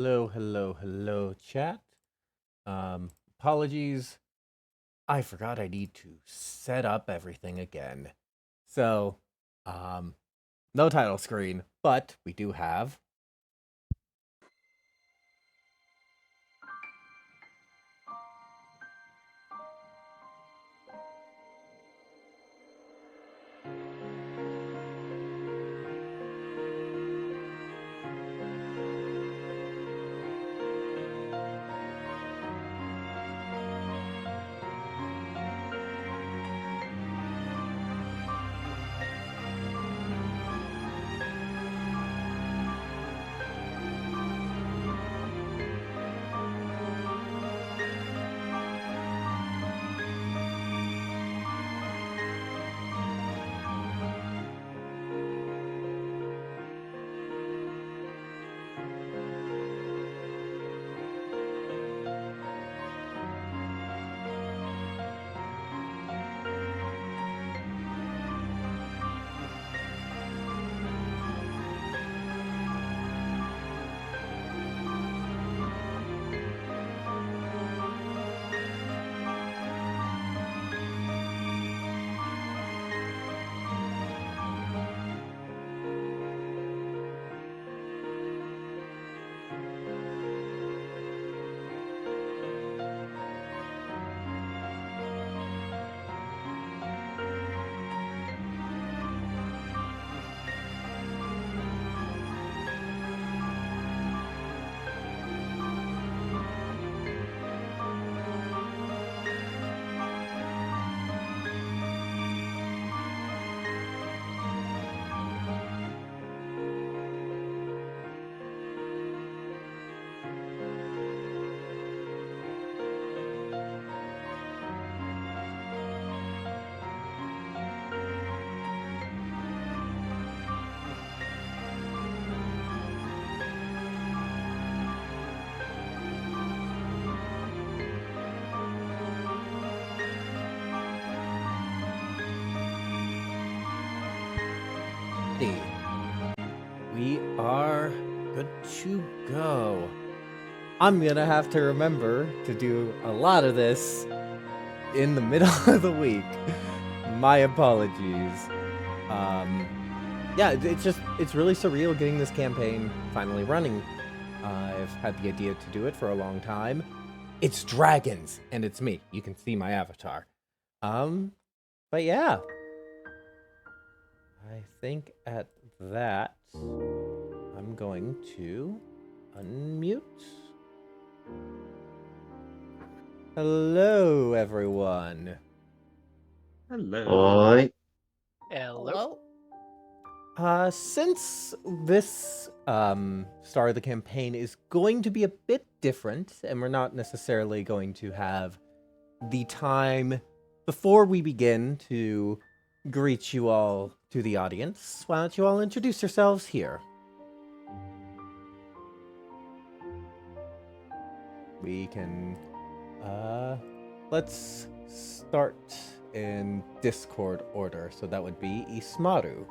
Hello, hello, hello, chat. Apologies. I forgot I need to set up everything again. So, um, no title screen, but we do have. We are good to go. I'm gonna have to remember to do a lot of this in the middle of the week. My apologies. Yeah, it's really surreal getting this campaign finally running. I've had the idea to do it for a long time. It's dragons, and it's me. You can see my avatar. But yeah. I think at that, I'm going to unmute. Hello, everyone. Hello. Oi. Hello. Since this start of the campaign is going to be a bit different, and we're not necessarily going to have the time before we begin to greet you all to the audience, why don't you all introduce yourselves here? We can, let's start in Discord order, so that would be Ismaru.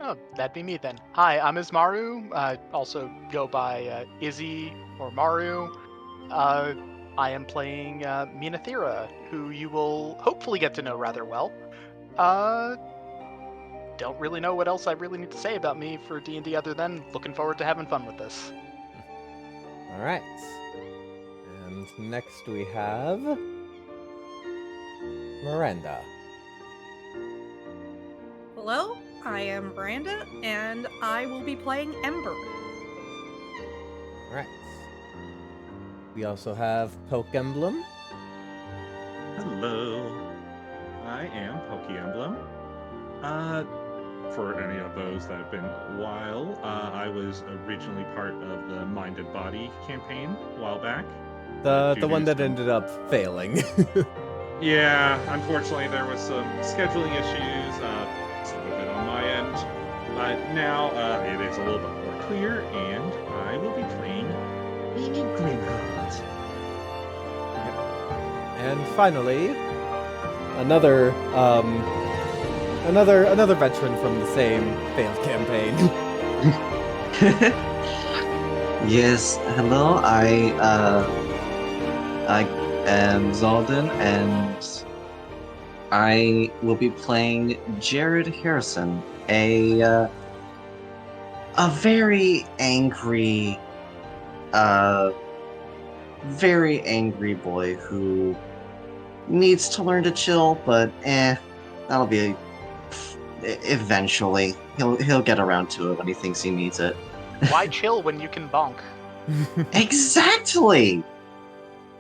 Oh, that'd be me then. Hi, I'm Ismaru. Also go by Izzy or Maru. I am playing Minathera, who you will hopefully get to know rather well. Don't really know what else I really need to say about me for D&D other than looking forward to having fun with this. All right. And next we have Miranda. Hello, I am Miranda, and I will be playing Ember. All right. We also have Poke Emblem. Hello. I am Poke Emblem. For any of those that have been a while, I was originally part of the Mind and Body campaign a while back. The one that ended up failing. Yeah, unfortunately there was some scheduling issues, some of it on my end. But now it is a little bit more clear, and I will be playing Amy Greenheart. And finally, another veteran from the same failed campaign. Yes, hello. I am Zalden, and I will be playing Jared Harrison, a uh, very angry boy who needs to learn to chill, but that'll be eventually. He'll get around to it when he thinks he needs it. Why chill when you can bonk? Exactly.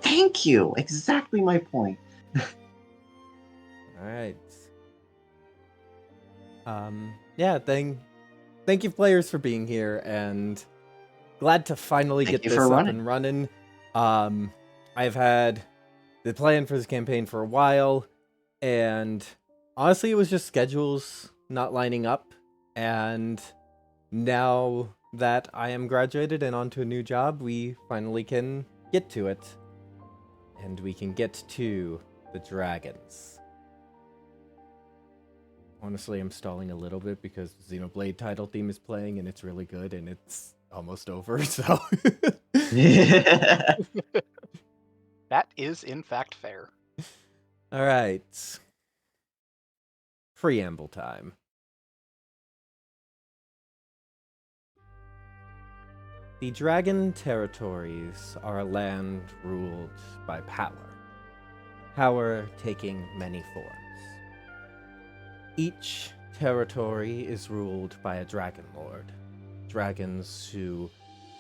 Thank you. Exactly my point. All right. Yeah, thank you players for being here, and glad to finally Thank get you this for up running. and running. I've had the plan for this campaign for a while, and honestly, it was just schedules not lining up, and now that I am graduated and onto a new job, we finally can get to it. And we can get to the dragons. Honestly, I'm stalling a little bit because the Xenoblade title theme is playing and it's really good and it's almost over, so... That is, in fact, fair. Alright. Preamble time. The Dragon Territories are a land ruled by power. Power taking many forms. Each territory is ruled by a dragon lord. Dragons who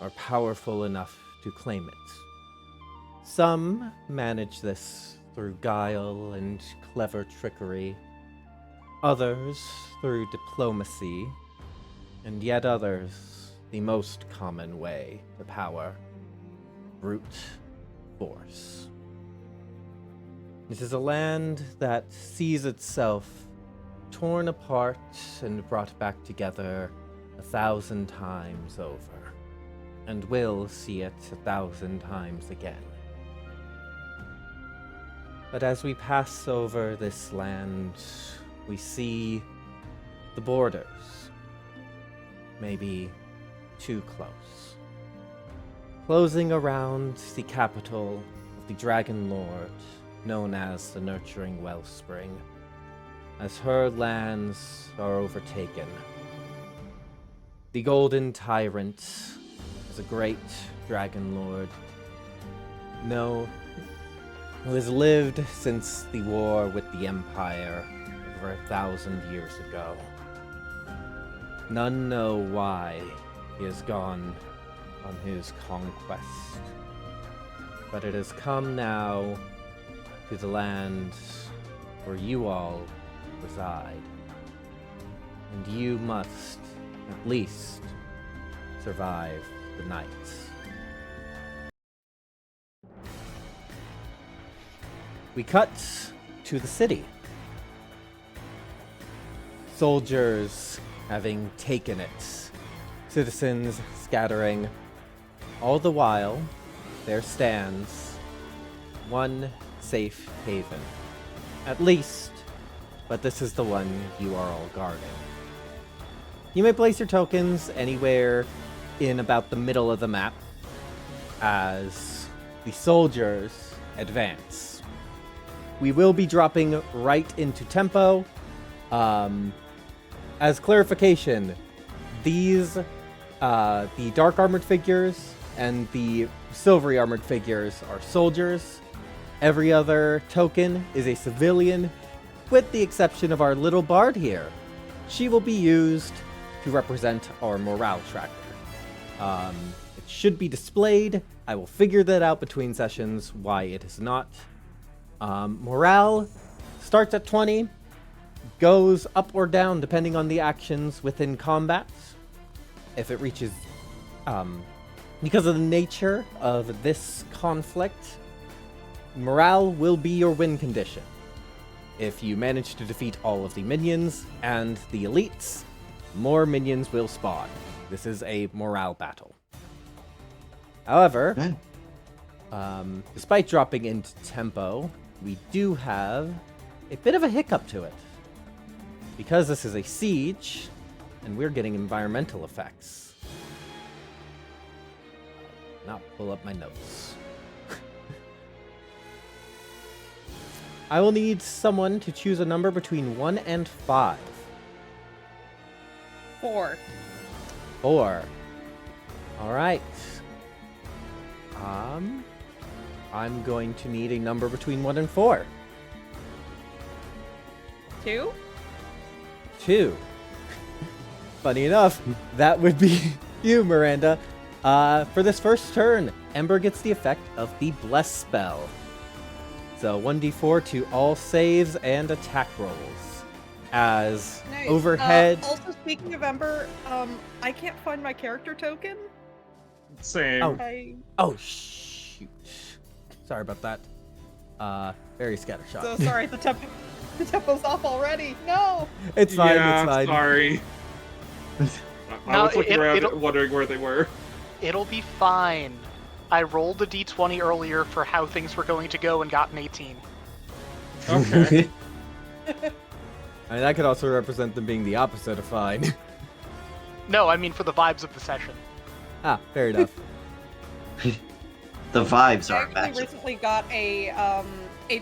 are powerful enough to claim it. Some manage this through guile and clever trickery. Others through diplomacy. And yet others, the most common way to power. Brute force. It is a land that sees itself torn apart and brought back together 1,000 times over, and will see it 1,000 times again. But as we pass over this land, we see the borders, maybe too close, closing around the capital of the Dragon Lord, known as the Nurturing Wellspring, as her lands are overtaken. The Golden Tyrant is a great dragon lord, who has lived since the war with the Empire over 1,000 years ago. None know why he has gone on his conquest, but it has come now to the land where you all reside, and you must at least survive the night. We cut to the city. Soldiers having taken it, citizens scattering. All the while, there stands one safe haven. At least, but this is the one you are all guarding. You may place your tokens anywhere in about the middle of the map as the soldiers advance. We will be dropping right into tempo. As clarification, these, the dark armored figures and the silvery armored figures are soldiers. Every other token is a civilian, with the exception of our little bard here. She will be used to represent our morale tracker. It should be displayed. I will figure that out between sessions why it is not. Morale starts at 20, goes up or down depending on the actions within combat. If it reaches, because of the nature of this conflict, morale will be your win condition. If you manage to defeat all of the minions and the elites, more minions will spawn. This is a morale battle. However, despite dropping into tempo, we do have a bit of a hiccup to it. Because this is a siege, and we're getting environmental effects. Now pull up my notes. I will need someone to choose a number between 1 and 5. 4. 4. All right. I'm going to need a number between 1 and 4. 2. 2. Funny enough, that would be you, Miranda. For this first turn, Ember gets the effect of the Bless spell. So 1d4 to all saves and attack rolls. As Nice. overhead... Also, speaking of Ember, I can't find my character token. Same. Oh. I... shoot. Sorry about that. Very scattershot. So sorry, the tempo's off already. No. It's fine, Yeah, it's fine. sorry. I No, was looking around it'll- wondering where they were. It'll be fine. I rolled a d20 earlier for how things were going to go and got an 18. Okay. I mean, that could also represent them being the opposite of fine. No, I mean for the vibes of the session. Fair enough. The vibes I are actually matching. recently got a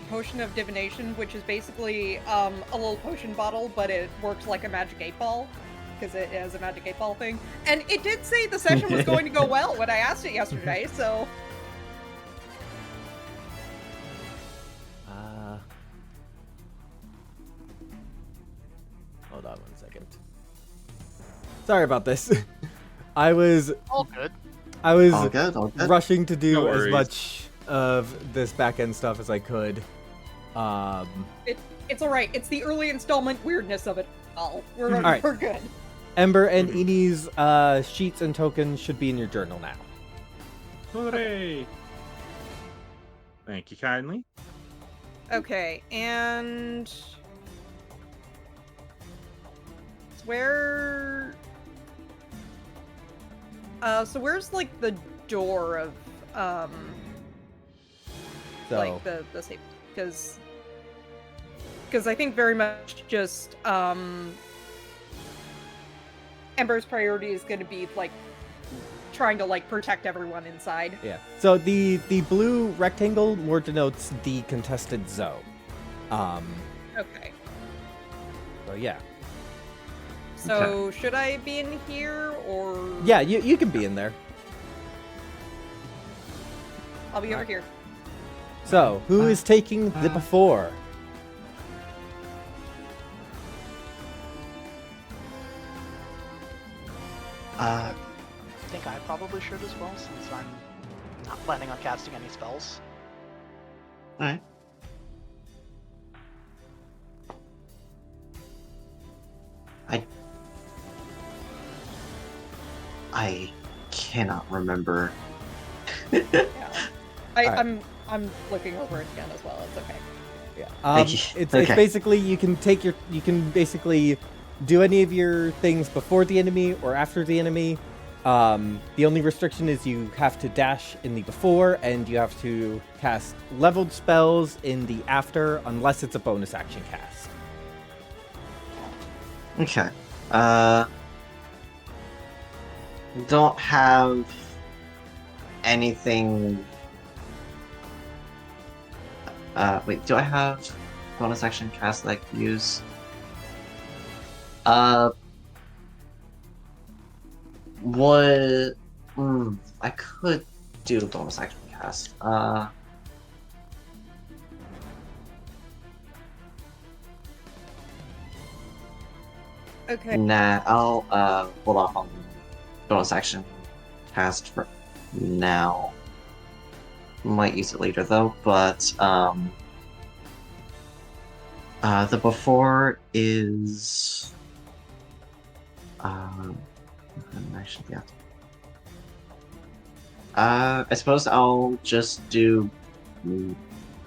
potion of divination, which is basically a little potion bottle, but it works like a magic 8-ball because it has a magic 8-ball thing. And it did say the session was going to go well when I asked it yesterday. So Hold on 1 second. Sorry about this. I was All good. All good, all good. rushing to do No as worries. much of this back end stuff as I could. it's all right. It's the early installment weirdness of it all. We're right. we're good. Ember and Eni's sheets and tokens should be in your journal now. Hooray! Thank you kindly. Okay, and where? So where's like the door of So like the safe? Because I think very much just Ember's priority is going to be like trying to like protect everyone inside. yeah. So the blue rectangle more denotes the contested zone. Okay. So yeah. So should I be in here or? Yeah, you can be in there. I'll be over here. So, who is taking the before? Uh, I think I probably should as well, since I'm not planning on casting any spells. alright. I cannot remember. Yeah. Alright. I'm looking over it again as well. It's okay. Yeah. Thank you. It's Okay. basically you can basically do any of your things before the enemy or after the enemy. The only restriction is you have to dash in the before and you have to cast leveled spells in the after unless it's a bonus action cast. Okay. Don't have anything. Wait, do I have bonus action cast that I can use? What? I could do a bonus action cast. Okay. Nah, I'll hold off on bonus action cast for now. Might use it later though, but the before is actually yeah. I suppose I'll just do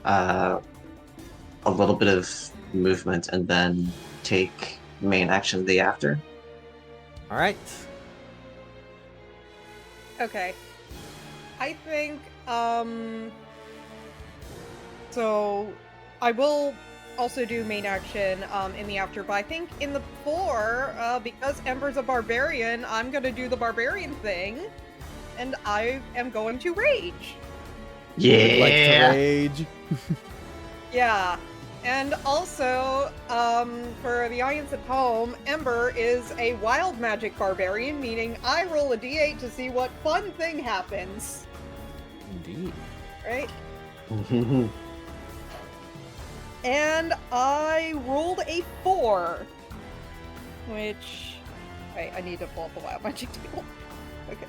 a little bit of movement and then take main action the after. All right. Okay. I think so I will also do main action in the after, but I think in the before, because Ember's a barbarian, I'm gonna do the barbarian thing and I am going to rage. Would like to rage. Yeah. And also, for the audience at home, Ember is a wild magic barbarian, meaning I roll a d8 to see what fun thing happens. Indeed. Right? And I rolled a 4. Which... Wait, I need to pull up the wild magic table. Okay.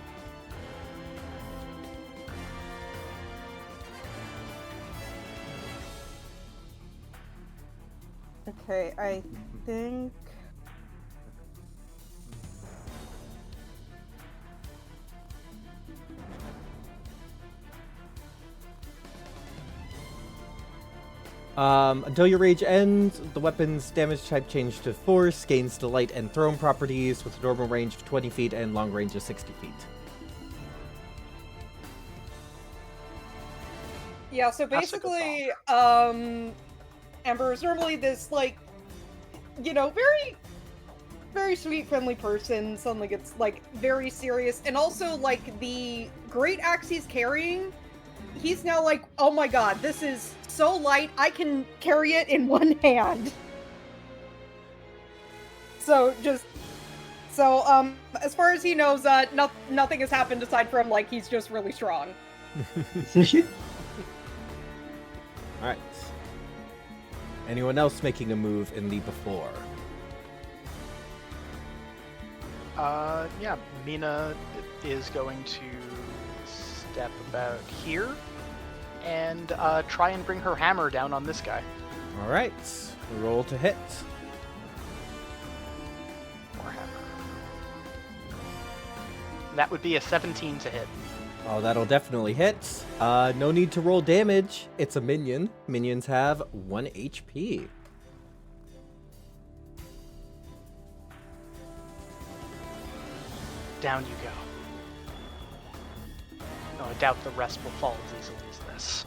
Okay, I think... Until your rage ends, the weapon's damage type changes to force, gains delight and thrown properties with a normal range of 20 feet and long range of 60 feet. Yeah, so That's a good basically, Ember is normally this, like, you know, very sweet, friendly person. Suddenly gets, like, very serious. And also, like, the great axe he's carrying, he's now like, oh my god, this is so light, I can carry it in one hand. So, as far as he knows, nothing has happened aside from, like, he's just really strong. Alright. Anyone else making a move in the before? Yeah, Mina is going to step about here and try and bring her hammer down on this guy. Alright. Roll to hit. More hammer. That would be a 17 to hit. Oh, that'll definitely hit. No need to roll damage. It's a minion. Minions have 1 HP. Down you go. No, I doubt the rest will fall as easily as this.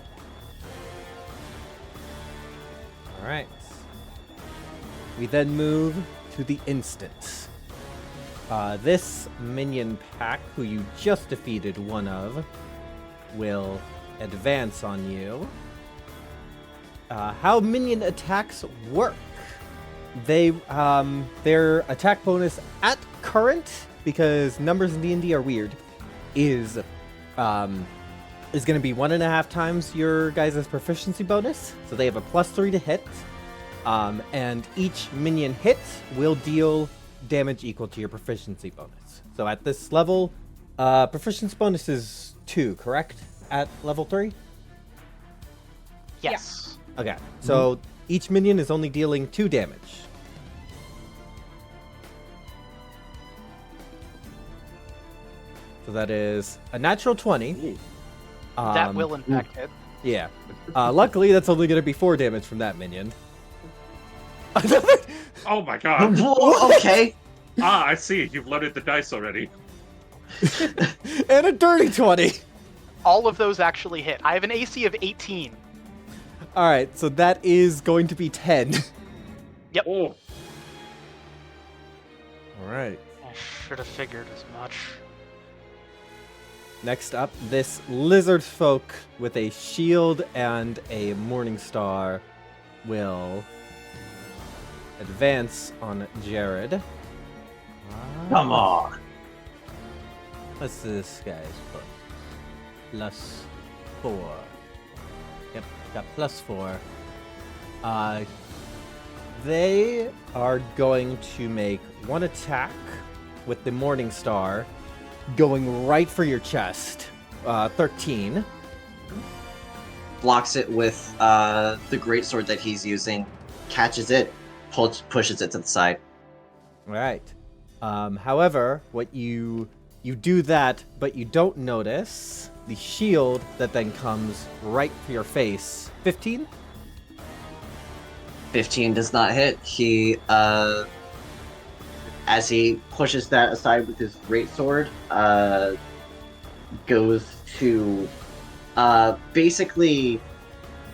Alright. We then move to the instant. This minion pack, who you just defeated one of, will advance on you. How minion attacks work? They, their attack bonus at current, because numbers in D&D are weird, is going to be 1.5 times your guys' proficiency bonus. So they have a +3 to hit. And each minion hit will deal damage equal to your proficiency bonus. So at this level, proficiency bonus is 2, correct? At level 3? Yes. Okay, so each minion is only dealing 2 damage. So that is a natural 20. That will in fact hit. Yeah. Luckily, that's only going to be 4 damage from that minion. Oh my god. Whoa, okay. I see. You've loaded the dice already. And a dirty 20. All of those actually hit. I have an AC of 18. Alright, so that is going to be 10. Yep. Oh. Alright. I should have figured as much. Next up, this lizard folk with a shield and a morning star will advance on Jared. Come on. What's this guy's book? +4. Yep, got +4. They are going to make one attack with the morning star, going right for your chest. 13. Blocks it with the greatsword that he's using, catches it, pushes it to the side. Right. However, what you do that, but you don't notice the shield that then comes right for your face. 15? 15 does not hit. He, as he pushes that aside with his greatsword, goes to, basically,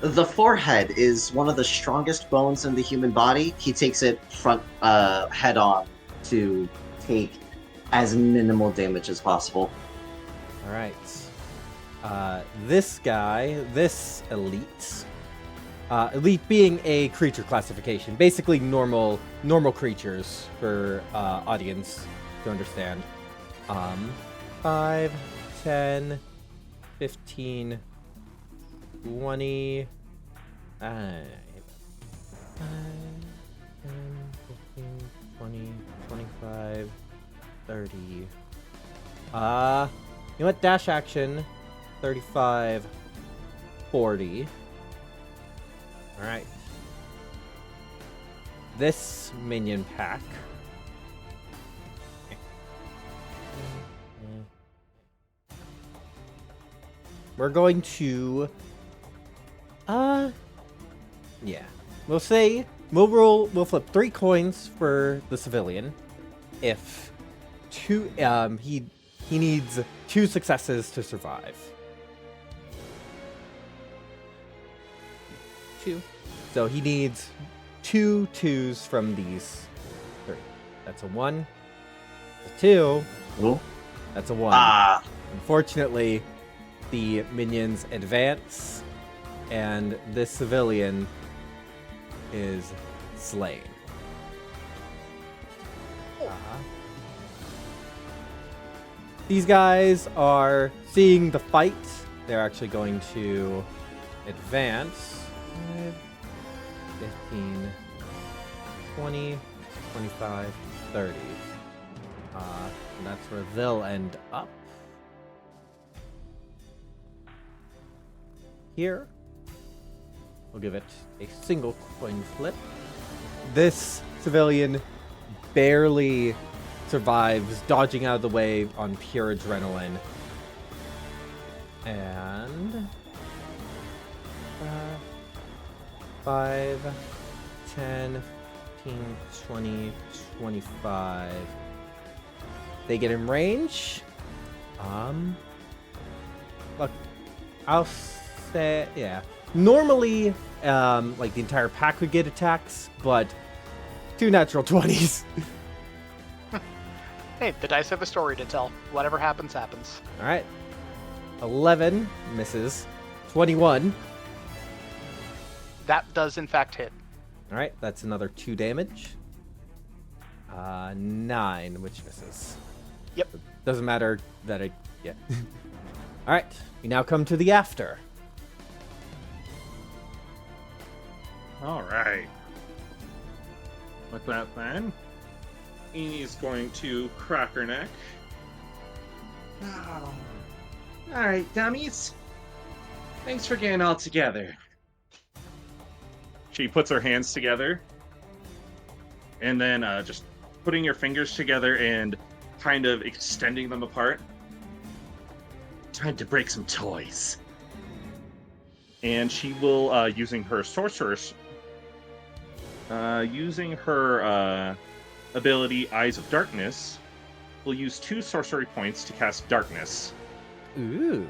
the forehead is one of the strongest bones in the human body. He takes it head on to take as minimal damage as possible. All right. This guy, this elite. Elite being a creature classification, basically normal creatures for audience to understand. 5, 10, 15, 20. 5, 10, 15, 20, 25, 30. You know what? Dash action. 35, 40. All right. This minion pack. We're going to yeah. We'll say we'll flip 3 coins for the civilian. If he needs 2 successes to survive. 2. So he needs 2 2s from these 3. That's a 1. A 2. Cool. That's a 1. Ah, Unfortunately, the minions advance, and this civilian is slain. These guys are seeing the fight. They're actually going to advance. 5, 15, 20, 25, 30. And that's where they'll end up. Here, we'll give it a single coin flip. This civilian barely survives, dodging out of the way on pure adrenaline. And 5, 10, 15, 20, 25. They get in range. Look, I'll say, yeah. Normally, like the entire pack would get attacks, but 2 natural 20s. Hey, the dice have a story to tell. Whatever happens, happens. All right. 11 misses. 21. That does, in fact, hit. All right, that's another 2 damage. 9, which misses. Yep. Doesn't matter that I... Yeah. All right, we now come to the after. All right. With that, then, Enie's going to crack her neck. Oh. All right, dummies. Thanks for getting all together. She puts her hands together, and then just putting your fingers together and kind of extending them apart. Time to break some toys. And she will, using her sorceress, using her ability Eyes of Darkness, will use 2 sorcery points to cast Darkness. Ooh.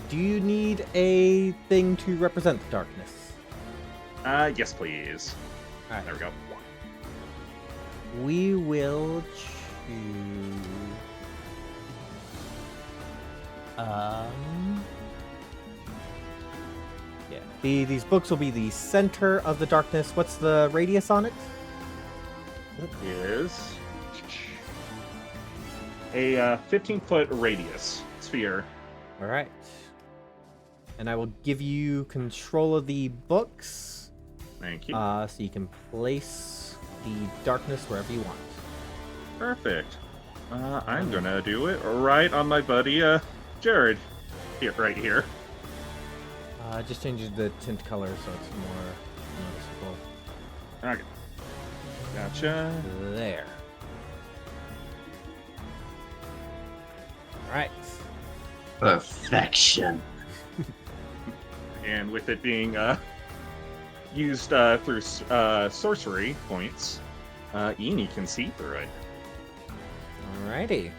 Do you need a thing to represent the darkness? Yes, please. All right. There we go. We will choose... Yeah. These books will be the center of the darkness. What's the radius on it? It is a 15-foot radius sphere. All right. And I will give you control of the books. Thank you. So you can place the darkness wherever you want. Perfect. I'm gonna do it right on my buddy, Jared. Here, right here. Just change the tint color so it's more noticeable. Okay. Gotcha. There. All right. perfection. And with it being used through sorcery points, Eni can see through it. Alrighty.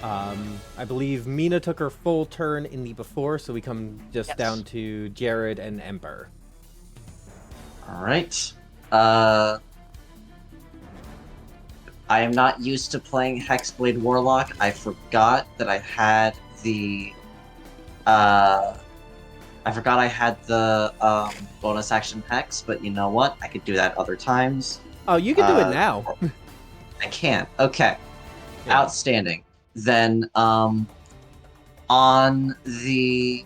I believe Mina took her full turn in the before, so we come just Yes. down to Jared and Ember. All right. I am not used to playing Hexblade Warlock. I forgot that I had the bonus action Hex, but you know what? I could do that other times. Oh, you can do it Uh, now. I can. Okay. Yeah. Outstanding. Then on the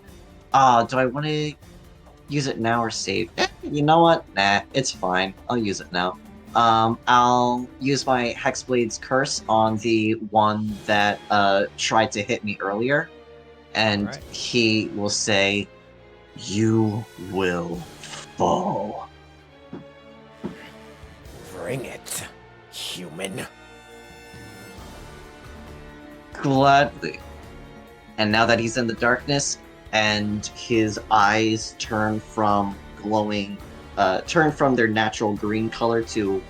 do I want to use it now or save? You know what? Nah, it's fine. I'll use it now. I'll use my Hexblade's Curse on the one that tried to hit me earlier, and Alright. he will say, "You will fall." Bring it, human. Gladly. And now that he's in the darkness, and his eyes turn from their natural green color to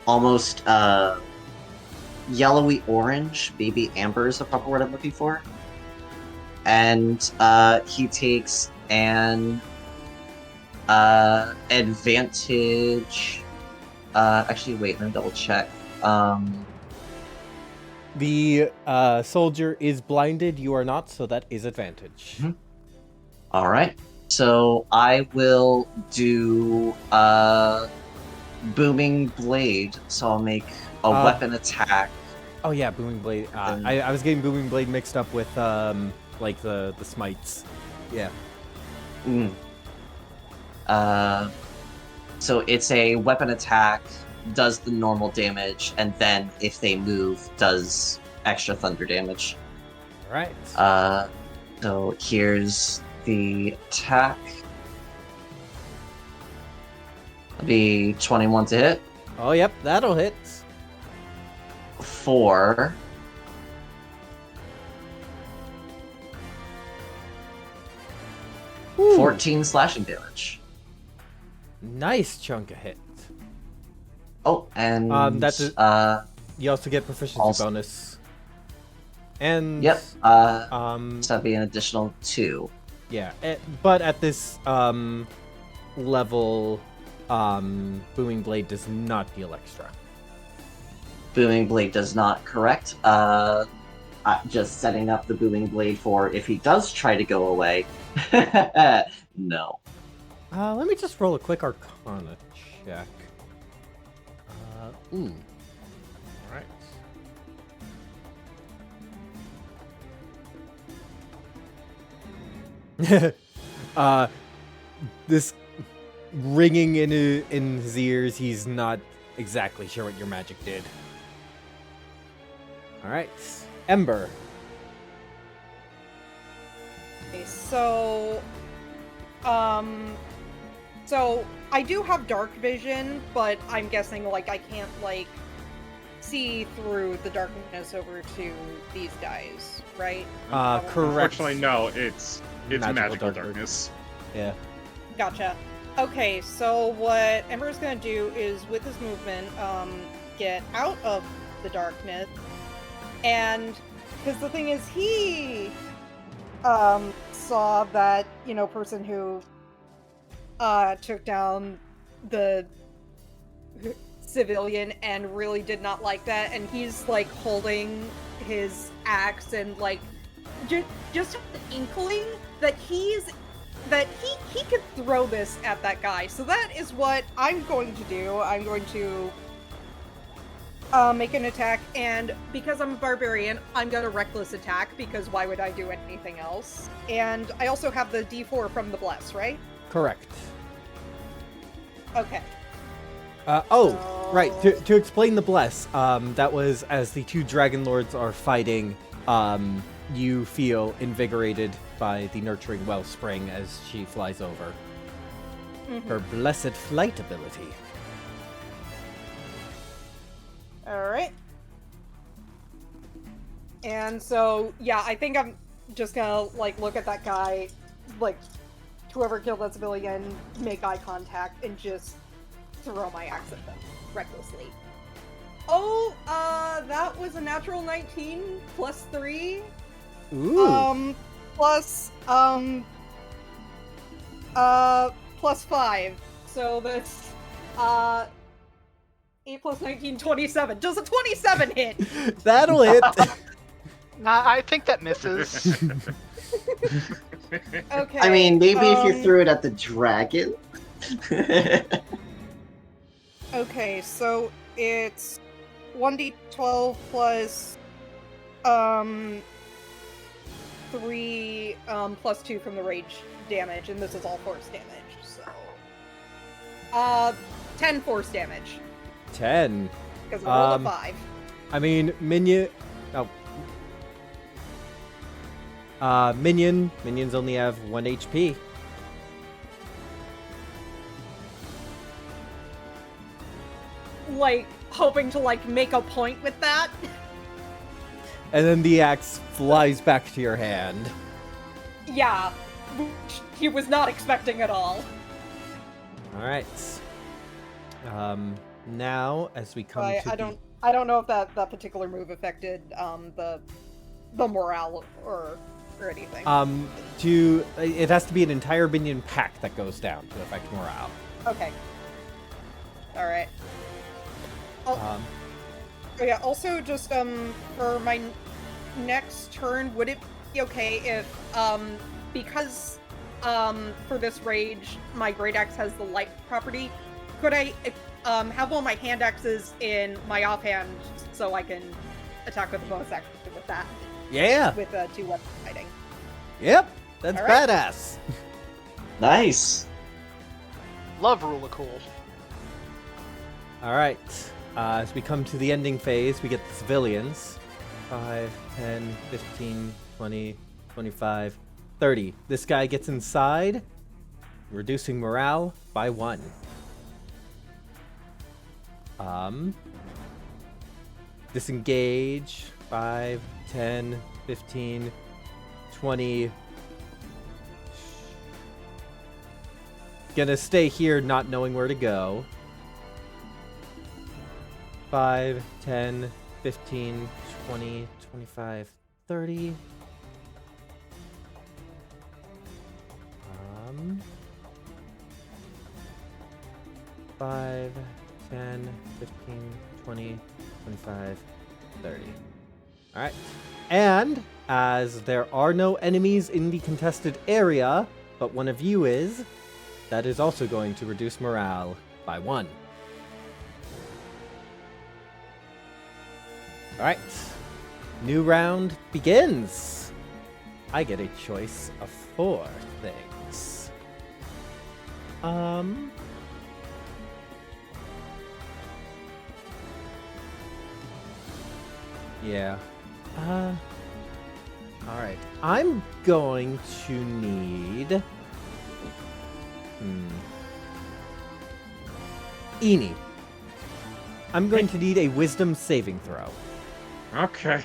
almost yellowy orange, baby amber is the proper word I'm looking for. And he takes an advantage. Actually, wait, let me double check. The soldier is blinded. You are not, so that is advantage. Mhm. All right. So I will do booming blade. So I'll make a weapon attack. Oh yeah, booming blade. Then- I was getting booming blade mixed up with like the smites. Yeah. Mm. So it's a weapon attack, does the normal damage, and then if they move, does extra thunder damage. All right. So here's the attack. It'll be 21 to hit. Oh yep, that'll hit. 4. Woo. 14 slashing damage. Nice chunk of hit. Oh, and That's it. You also get proficiency Also- bonus. And yep. um So that'd be an additional 2. yeah, but at this level, booming blade does not deal extra. Booming blade does not, correct. Just setting up the booming blade for if he does try to go away. No. Let me just roll a quick Arcana check. Ooh. Alright. This ringing in his ears, he's not exactly sure what your magic did. Alright. Ember. Okay, so I do have dark vision, but I'm guessing like I can't like see through the darkness over to these guys, right? Correct. Unfortunately, no. It's magical darkness. darkness. Yeah. Gotcha. Okay, so what Ember's gonna do is with his movement, get out of the darkness, and because the thing is, he saw that person who took down the civilian and really did not like that, and he's like holding his axe and like just an inkling that he could throw this at that guy. So that is what I'm going to do. I'm going to make an attack, and because I'm a barbarian, I'm gonna reckless attack, because why would I do anything else? And I also have the D4 from the bless, right? Correct. Okay. Right. To explain the bless, that was as the two dragon lords are fighting. You feel invigorated by the nurturing wellspring as she flies over. Mhm. Her blessed flight ability. Alright. And so, yeah, I think I'm just gonna, like, look at that guy, like, whoever killed that civilian, make eye contact, and just throw my axe at them, recklessly. Oh, that was a natural 19 plus 3. Ooh. Plus, plus 5. So that's, 8 plus 19, 27. Does a 27 hit? That'll hit. Nah, I think that misses. Okay. I mean, maybe if you threw it at the dragon. Okay, so it's 1d12 plus 3 plus 2 from the rage damage, and this is all force damage. So 10 force damage 10. because I rolled a 5. I mean, minion. Oh. Minions only have 1 HP. Like hoping to like make a point with that. And then the axe flies back to your hand. Yeah, which he was not expecting at all. Alright. Now, as we come to I don't know if that particular move affected the morale or anything. it has to be an entire minion pack that goes down to affect morale. Okay. All right. Oh yeah. Also, just for my next turn, would it be okay if because for this rage, my great axe has the light property? Could I have one of my hand axes in my offhand so I can attack with a bonus action with that? Yeah. With 2 weapon fighting. Yep. That's All right. badass. Nice. Love Rule of Cool. All right. As we come to the ending phase, we get the civilians. 5, 10, 15, 20, 25, 30. This guy gets inside, reducing morale by 1. Disengage. 5, 10, 15, 20. Gonna stay here not knowing where to go. 5, 10, 15, 20, 25, 30. 5, 10, 15, 20, 25, 30. Alright. And as there are no enemies in the contested area, but one of you is, that is also going to reduce morale by 1. Alright. New round begins. I get a choice of 4 things. Yeah. Alright. I'm going to need... Eenie. I'm going to need a wisdom saving throw. Okay.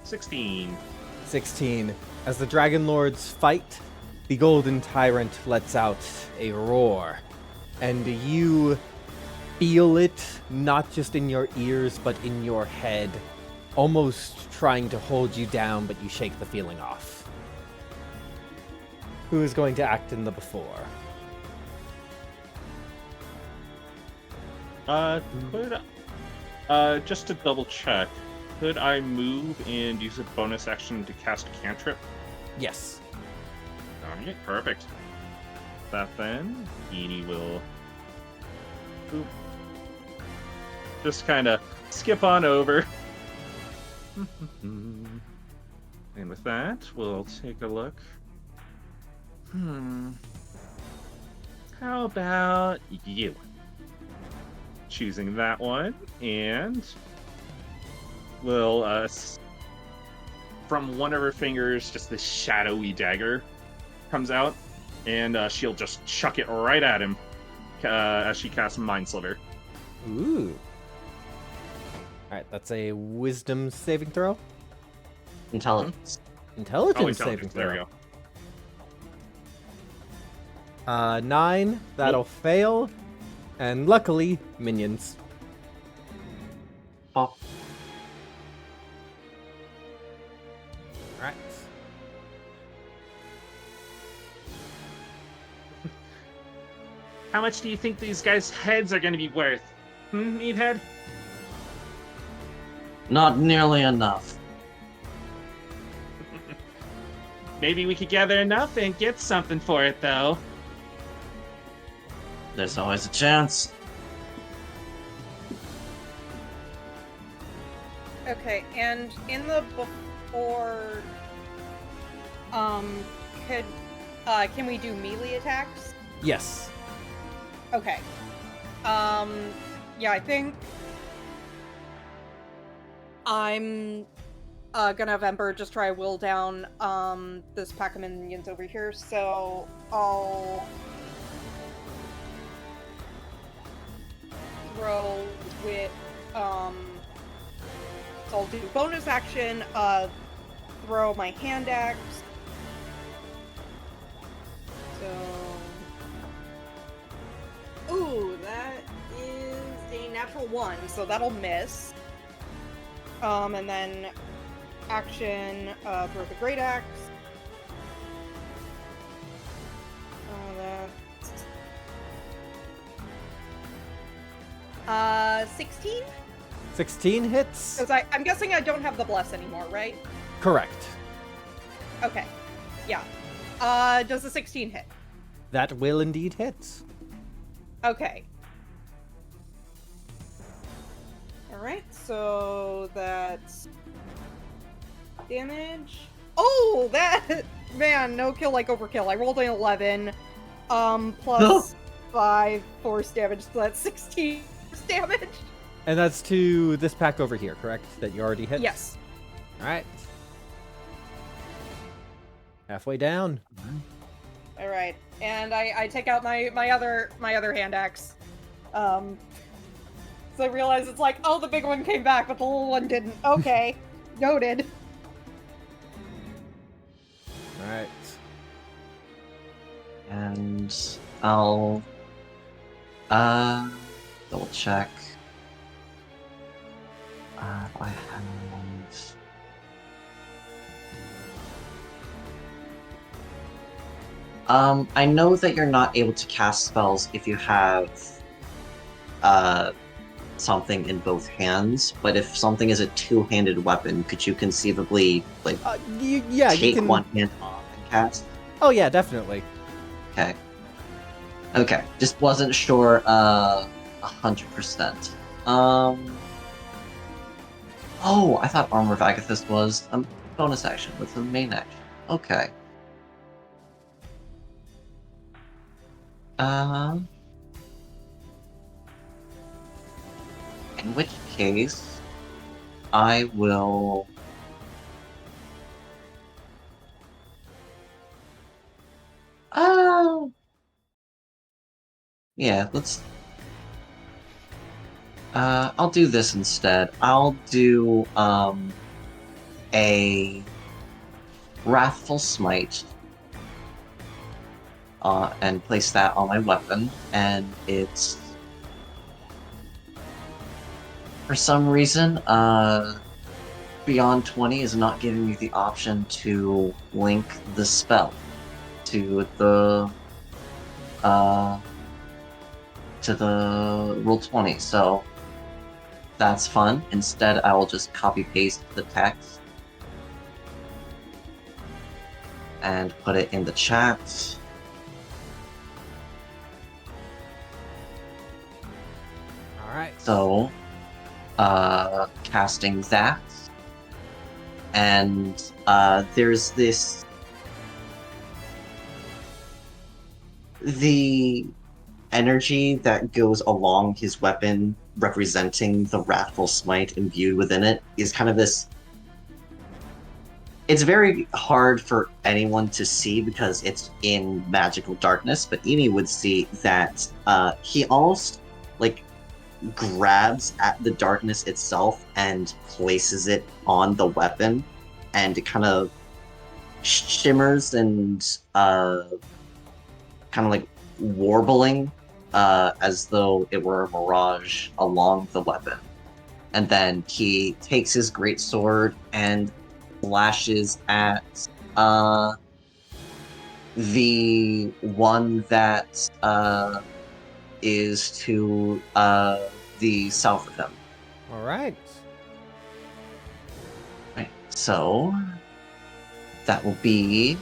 16. 16. As the Dragon Lords fight, the Golden Tyrant lets out a roar. And you feel it, not just in your ears, but in your head. Almost trying to hold you down, but you shake the feeling off. Who is going to act in the before? Just to double check, could I move and use a bonus action to cast a cantrip? Yes. Alright, perfect. That then, Eenie will just kind of skip on over. And with that, we'll take a look. How about you? Choosing that one, and we'll, from one of her fingers, just this shadowy dagger comes out, and she'll just chuck it right at him as she casts Mind Sliver. Ooh. Alright, that's a wisdom saving throw? Intelligence. Intelligence, Oh, saving intelligence, there we throw. go. 9. That'll fail. And luckily, minions. Oh, Alright. How much do you think these guys' heads are going to be worth? Meathead? not nearly enough. Maybe we could gather enough and get something for it, though. There's always a chance. Okay, and in the before, can we do melee attacks? Yes. Okay. Yeah, I think I'm gonna have Ember just try will down this pack of minions over here, so I'll throw with so I'll do bonus action, throw my hand axe. So ooh, that is a natural 1, so that'll miss. And then action, throw the great axe. That's 16? 16 hits? Because I'm guessing I don't have the bless anymore, right? Correct. Okay. Yeah. Does the 16 hit? That will indeed hit. Okay. Alright, so that's damage. Oh, that man, no kill like overkill. I rolled an 11. Plus 5 force damage, so that's 16 force damage. And that's to this pack over here, correct? That you already hit? Yes. Alright. Halfway down. Alright. And I take out my other hand axe. So I realize it's like, oh, the big one came back, but the little one didn't. Okay. Noted. Alright. And I'll double check. If I have I know that you're not able to cast spells if you have something in both hands, but if something is a two-handed weapon, could you conceivably Yeah, you take can... one hand off and cast? Oh yeah, definitely. Okay. Okay. Just wasn't sure 100%. Oh, I thought Armor of Agathis was a bonus action with the main action. Okay. In which case, I will... Yeah, let's... I'll do this instead. I'll do, a Wrathful Smite. And place that on my weapon, and it's... For some reason, Beyond 20 is not giving me the option to link the spell to the Roll20, so that's fun. Instead, I will just copy-paste the text and put it in the chat. Alright. So, casting that, and there's this... The energy that goes along his weapon, representing the Wrathful Smite imbued within it, is kind of this... It's very hard for anyone to see because it's in magical darkness, but Emi would see that he almost, grabs at the darkness itself and places it on the weapon, and it kind of shimmers and kind of like warbling as though it were a mirage along the weapon. And then he takes his great sword and slashes at the one that is to the south of him. All right. Right. So that will be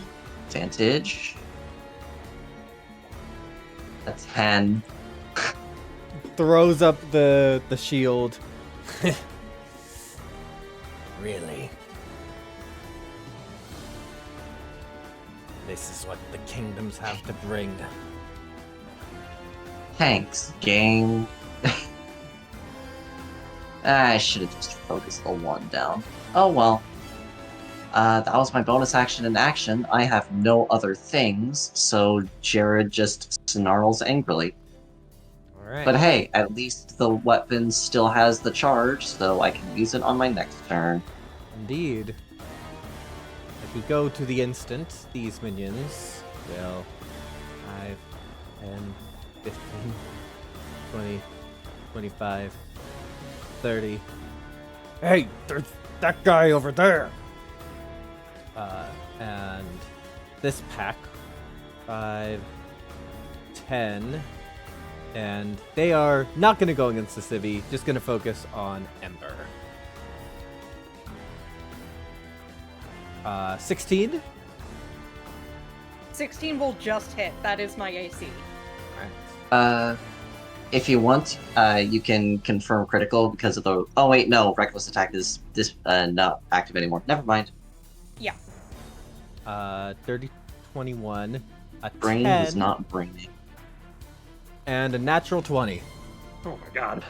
advantage. A 10. Throws up the shield. Really? This is what the kingdoms have to bring. Thanks, game. I should have just focused the one down. Oh well. That was my bonus action in action. I have no other things, so Jared just snarls angrily. All right. But hey, at least the weapon still has the charge, so I can use it on my next turn. Indeed. If we go to the instant, these minions will 5, 10, 15, 20, 25, 30. Hey, there's that guy over there! And this pack, 5, 10, and they are not going to go against the civvy, just going to focus on Ember. 16. 16 will just hit. That is my AC. If you want, you can confirm critical because of the. Oh wait, no, reckless attack is not active anymore. Never mind. Yeah. 30, 21, a Brain 10, was not braining. and a natural 20. Oh my god.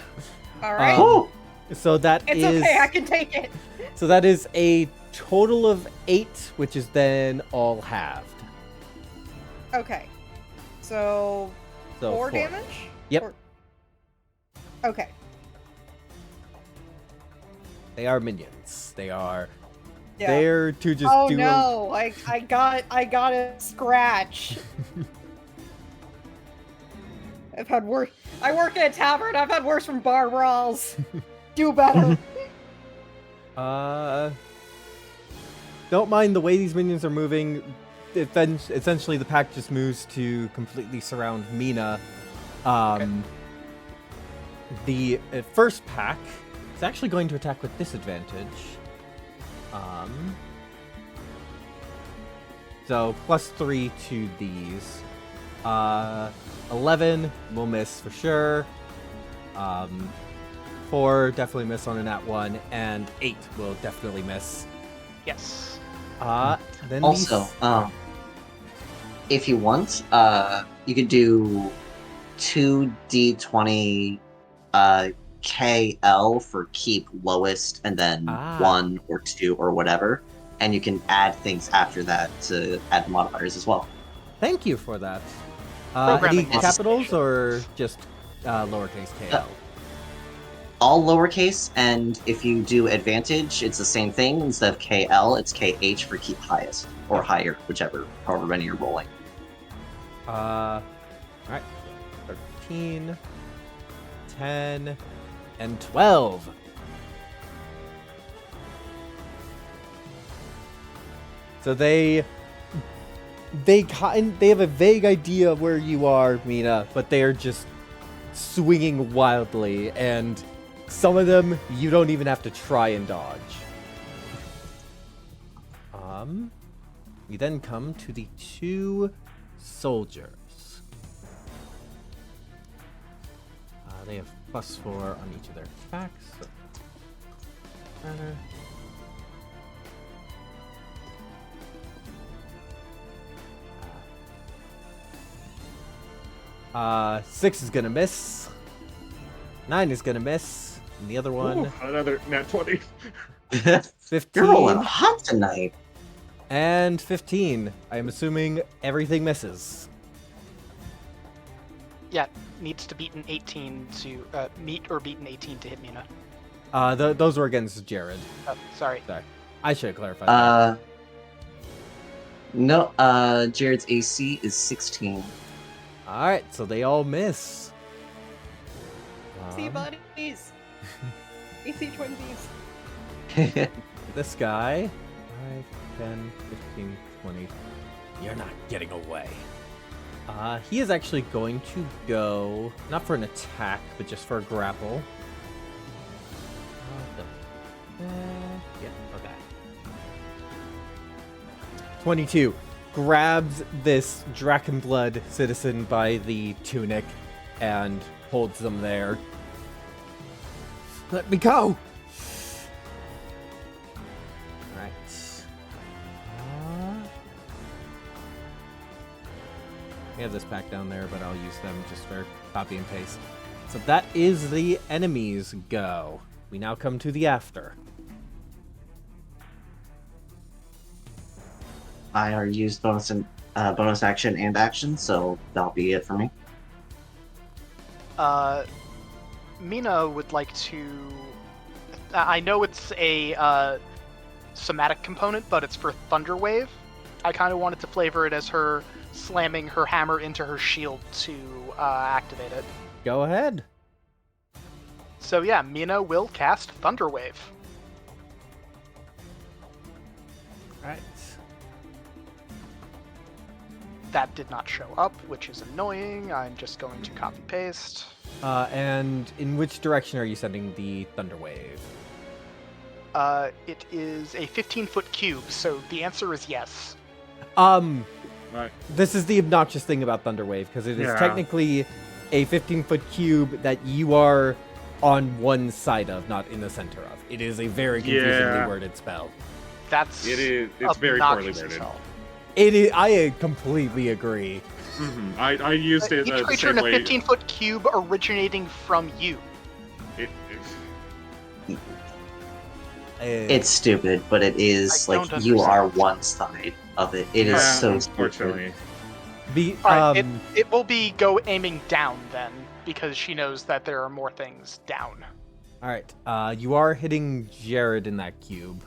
All right. Oh, So that it's is okay. I can take it. so that is a total of 8, which is then all halved. Okay. So, So 4 4. damage? Yep. Or- Okay. They are minions. They are Yeah. there to just Oh do. no! I got a scratch. I've had worse. I work at a tavern. I've had worse from bar brawls. Do better. Don't mind the way these minions are moving. Essentially, the pack just moves to completely surround Mina. The first pack is actually going to attack with disadvantage. So +3 to these. 11 will miss for sure. 4 definitely miss on a nat 1, and 8 will definitely miss. Yes. Then also, these... if you want, you could do 2d20 KL for keep lowest, and then 1 or 2 or whatever, and you can add things after that to add the modifiers as well. Thank you for that. Programming Any is capitals special. or just lowercase KL? All lowercase, and if you do advantage, it's the same thing. Instead of KL, it's KH for keep highest, or higher, whichever, however many you're rolling. Alright. 13, 10, and 12. So they have a vague idea of where you are, Mina, but they are just swinging wildly, and some of them you don't even have to try and dodge. We then come to the 2 soldiers. They have +4 on each of their attacks. So matter. 6 is gonna miss. 9 is gonna miss. And the other one, Ooh, another nat 20. 15. You're rolling hot tonight. And 15. I am assuming everything misses. Yeah, needs to beat an 18 to meet or beat an 18 to hit Mina. Those were against Jared. Oh, sorry. Sorry. I should have clarified that. No, Jared's AC is 16. All right, so they all miss. See Um, buddies. AC twinsies. This guy, 5, 10, 15, 20. You're not getting away. He is actually going to go, not for an attack, but just for a grapple. Yeah, okay. 22. Grabs this Drakenblood citizen by the tunic and holds them there. Let me go! Alright. I have this pack down there, but I'll use them just for copy and paste. So that is the enemy's go. We now come to the after. I already used bonus action and action, so that'll be it for me. Mina would like to. I know it's a somatic component, but it's for Thunderwave. I kind of wanted to flavor it as her slamming her hammer into her shield to activate it. Go ahead. So yeah, Mina will cast Thunderwave. Alright. That did not show up, which is annoying. I'm just going to copy paste. And in which direction are you sending the Thunder Wave? It is a 15-foot cube, so the answer is yes. Right. This is the obnoxious thing about Thunder Wave, because it is Yeah. technically a 15-foot cube that you are on one side of, not in the center of. It is a very confusingly Yeah. worded spell. That's It is. It's very poorly obnoxious as worded. hell. It is. I completely agree. I used it Each the creature same in a way. 15-foot cube originating from you. It's stupid, but it is I like don't you are understand. one side of it. It is Yeah, so stupid. unfortunately. The Alright, it will be go aiming down then, because she knows that there are more things down. all right. You are hitting Jared in that cube.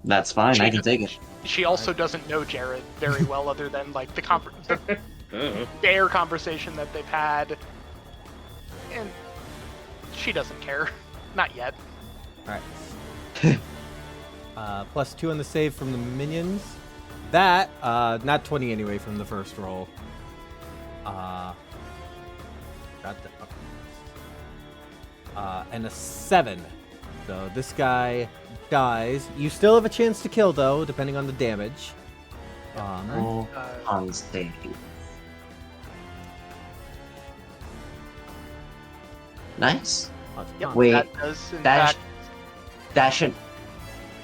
That's fine. She I can take it. She also doesn't know Jared very well, other than like the bare conversation that they've had, and she doesn't care, not yet. All right. +2 on the save from the minions. That not 20 anyway from the first roll. Got the and a 7. So this guy dies. You still have a chance to kill though, depending on the damage. Roll on stage. Nice. Yep, Wait, that does in that fact. That should.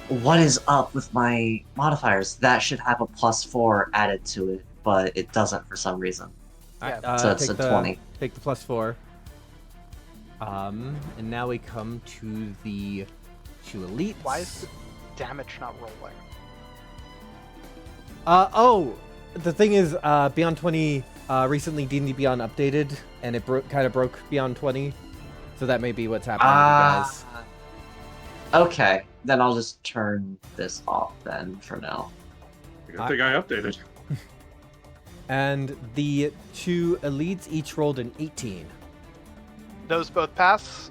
What is up with my modifiers? That should have a +4 added to it, but it doesn't for some reason. Yeah, So it's take a 20. Take the +4. And now we come to the 2 elites. Why is the damage not rolling? The thing is, Beyond 20 recently D&D Beyond updated, and it kind of broke Beyond 20, so that may be what's happening with you guys. Okay, then I'll just turn this off then for now. I think I updated. And the 2 elites each rolled an 18. Those both pass,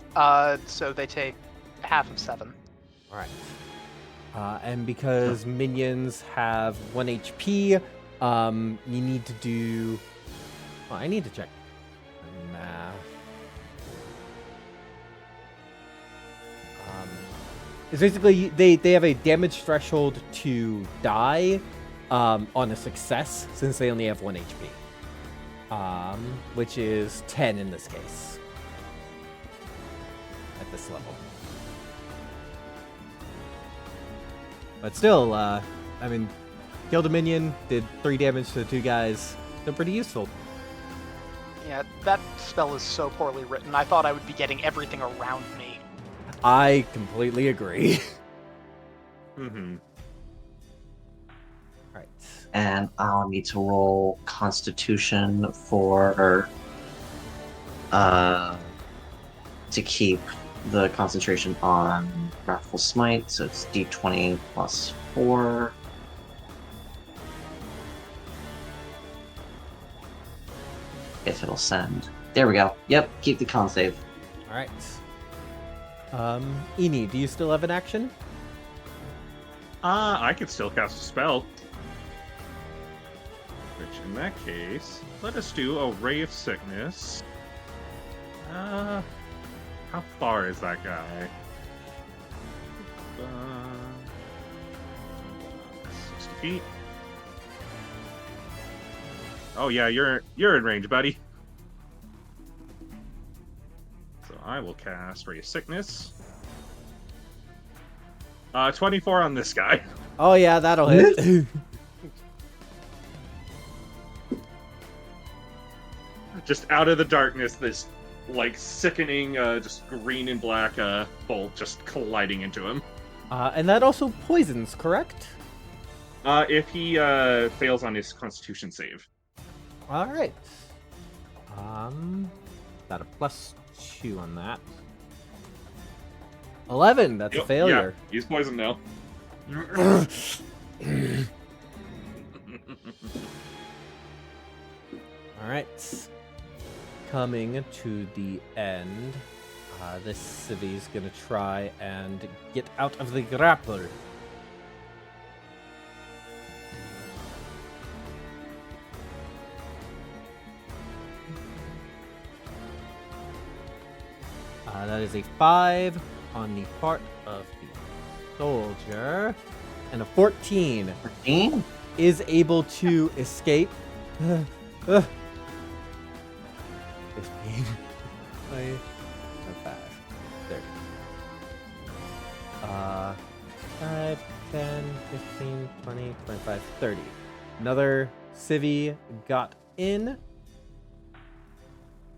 so they take half of 7. All right. And because minions have 1 HP, you need to do. Oh, I need to check math. It's basically they have a damage threshold to die on a success, since they only have 1 HP, which is 10 in this case at this level. But still, I mean, killed a minion, did 3 damage to the 2 guys. They're pretty useful. Yeah, that spell is so poorly written. I thought I would be getting everything around me. I completely agree. Alright. And I'll need to roll Constitution for to keep the concentration on Wrathful Smite, so it's D20 plus 4. If it'll send. There we go. Yep, keep the con save. All right. Eni, do you still have an action? I could still cast a spell. Which, in that case, let us do a Ray of Sickness. How far is that guy? 60 feet. Oh yeah, you're in range, buddy. So I will cast Ray of Sickness. 24 on this guy. Oh yeah, that'll hit. Just out of the darkness, this like sickening, just green and black bolt just colliding into him. And that also poisons, correct? If he fails on his Constitution save. All right. Got a +2 on that. 11. That's a Yep, failure. Yeah, he's poisoned now. All right. Coming to the end, this civvy's gonna try and get out of the grapple. That is a 5 on the part of the soldier, and a 14 14? is able to escape. 15. 5, 30. 5, 10, 15, 20, 25, 30. Another civvy got in.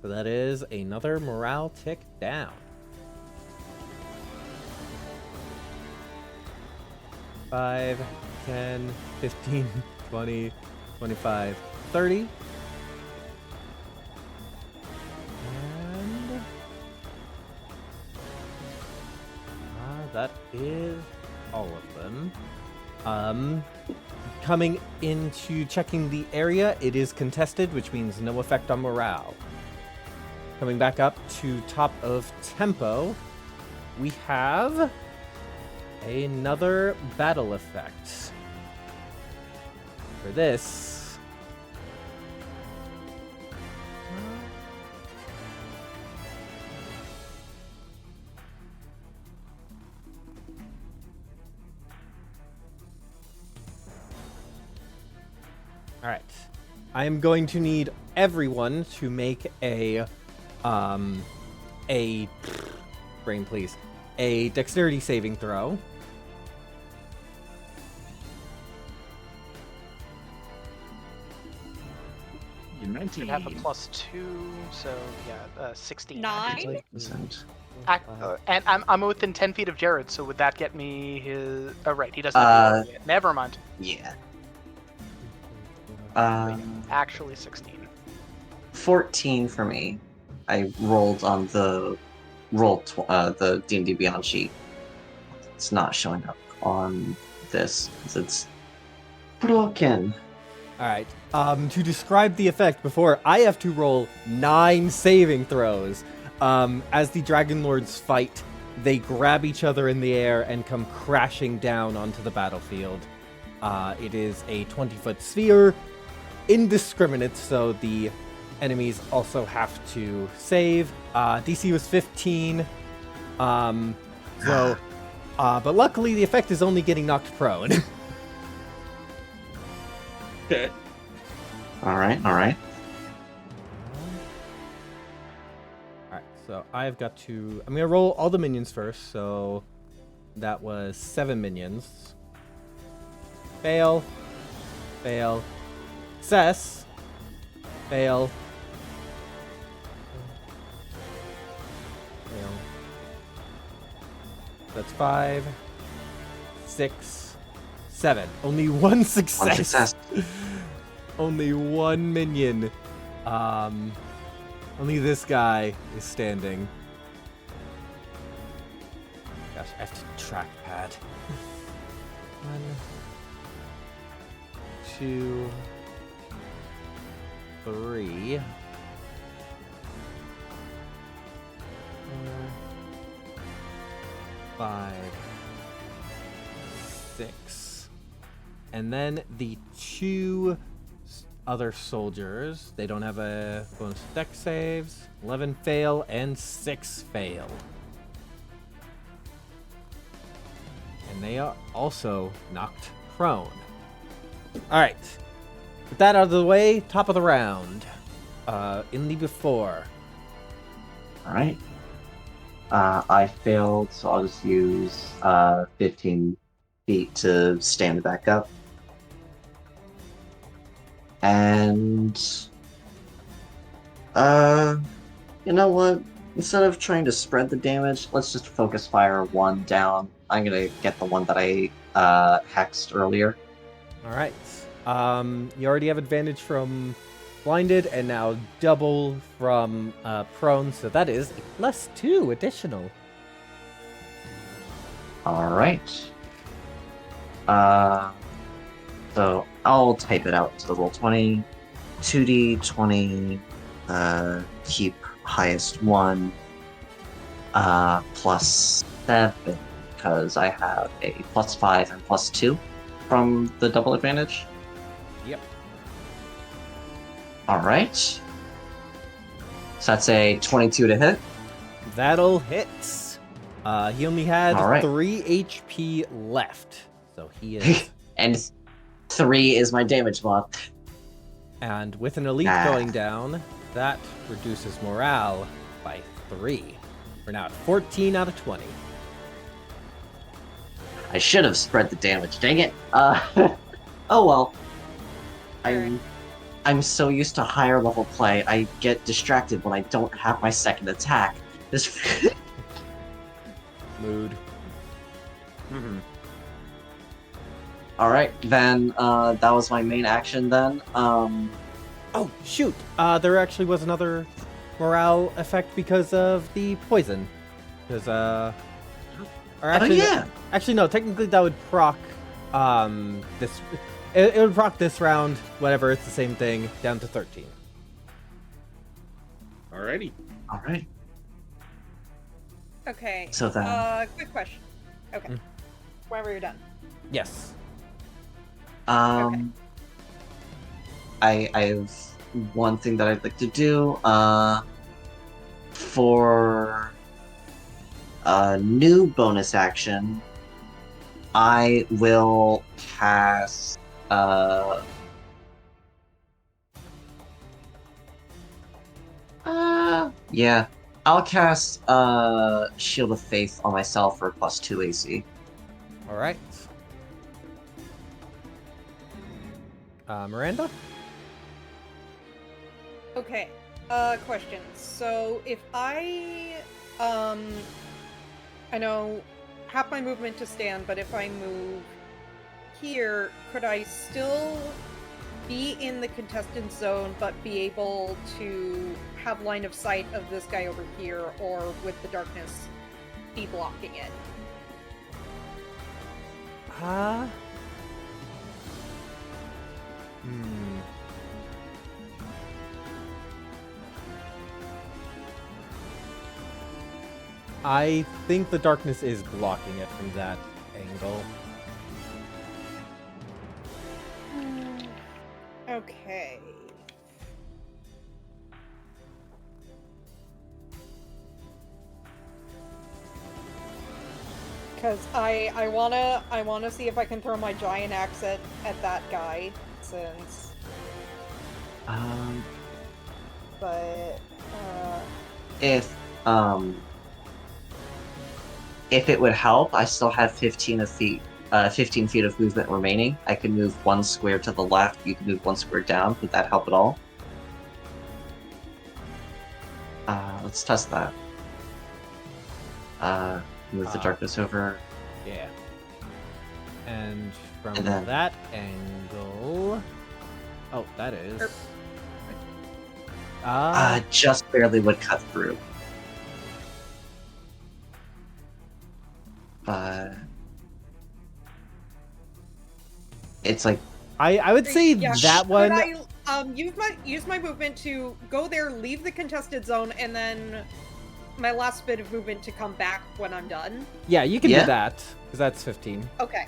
So that is another morale tick down. 5, 10, 15, 20, 25, 30. And that is all of them. Coming into checking the area, it is contested, which means no effect on morale. Coming back up to top of tempo, we have another battle effect. For this, all right. I am going to need everyone to make a brain please, a dexterity saving throw. You 19. Should have a +2, so yeah, 16. 9? And I'm within 10 feet of Jared, so would that get me his? Oh right, he doesn't have the yet. Never mind. Yeah. Actually 16. 14 for me. I rolled on the the D&D Beyond sheet. It's not showing up on this because it's broken. All right. To describe the effect before, I have to roll 9 saving throws. As the Dragon Lords fight, they grab each other in the air and come crashing down onto the battlefield. It is a 20-foot sphere, indiscriminate, so the enemies also have to save. DC was 15. But luckily the effect is only getting knocked prone. Okay. Alright. Alright, so I've got to... I'm going to roll all the minions first, so that was 7 minions. Fail. Fail. Success. Fail. Fail. That's 5, 6, 7. Only one success. One success. Only one minion. Only this guy is standing. Gosh, I have to trackpad. 1, 2, 3, 5, 6. And then the two other soldiers, they don't have a bonus deck saves. 11 fail and 6 fail. And they are also knocked prone. Alright. With that out of the way, top of the round. In the before. Alright. I failed, so I'll just use 15 feet to stand back up. And you know what? Instead of trying to spread the damage, let's just focus fire one down. I'm gonna get the one that I hexed earlier. Alright. You already have advantage from blinded and now double from prone, so that is a +2 additional. Alright. So I'll type it out to the roll20. 2d20, keep highest one, +7, because I have a +5 and +2 from the double advantage. Yep. Alright. So that's a 22 to hit. That'll hit. He only had All right. 3 HP left, so he is... And 3 is my damage mod. And with an elite Ah. going down, that reduces morale by 3. We're now at 14 out of 20. I should have spread the damage, dang it. Oh well. I'm so used to higher level play, I get distracted when I don't have my second attack. This Mood. Mm-hmm. Alright, then that was my main action then. Oh, shoot! There actually was another morale effect because of the poison. Because, or actually, yeah. Actually, no, technically that would proc, this... It would proc this round, whatever, it's the same thing, down to 13. Alrighty. Alright. Okay. So then- quick question. Okay. Mm. Whenever you're done. Yes. I have one thing that I'd like to do. For a new bonus action, I will cast yeah. I'll cast Shield of Faith on myself for +2 AC. Alright. Miranda? Okay. Question. So if I know half my movement to stand, but if I move here, could I still be in the contestant zone but be able to have line of sight of this guy over here, or with the darkness be blocking it? I think the darkness is blocking it from that angle. Okay. Because I wanna see if I can throw my giant axe at that guy, since but If it would help, I still have 15 feet of movement remaining. I can move 1 square to the left. You can move 1 square down. Would that help at all? Let's test that. Move the darkness over. Yeah. And from And then- that angle... Oh, that is... Just barely would cut through. But it's like I would say yeah, that one... Could I use my movement to go there, leave the contested zone, and then my last bit of movement to come back when I'm done? Yeah, you can Yeah. do that, because that's 15. Okay.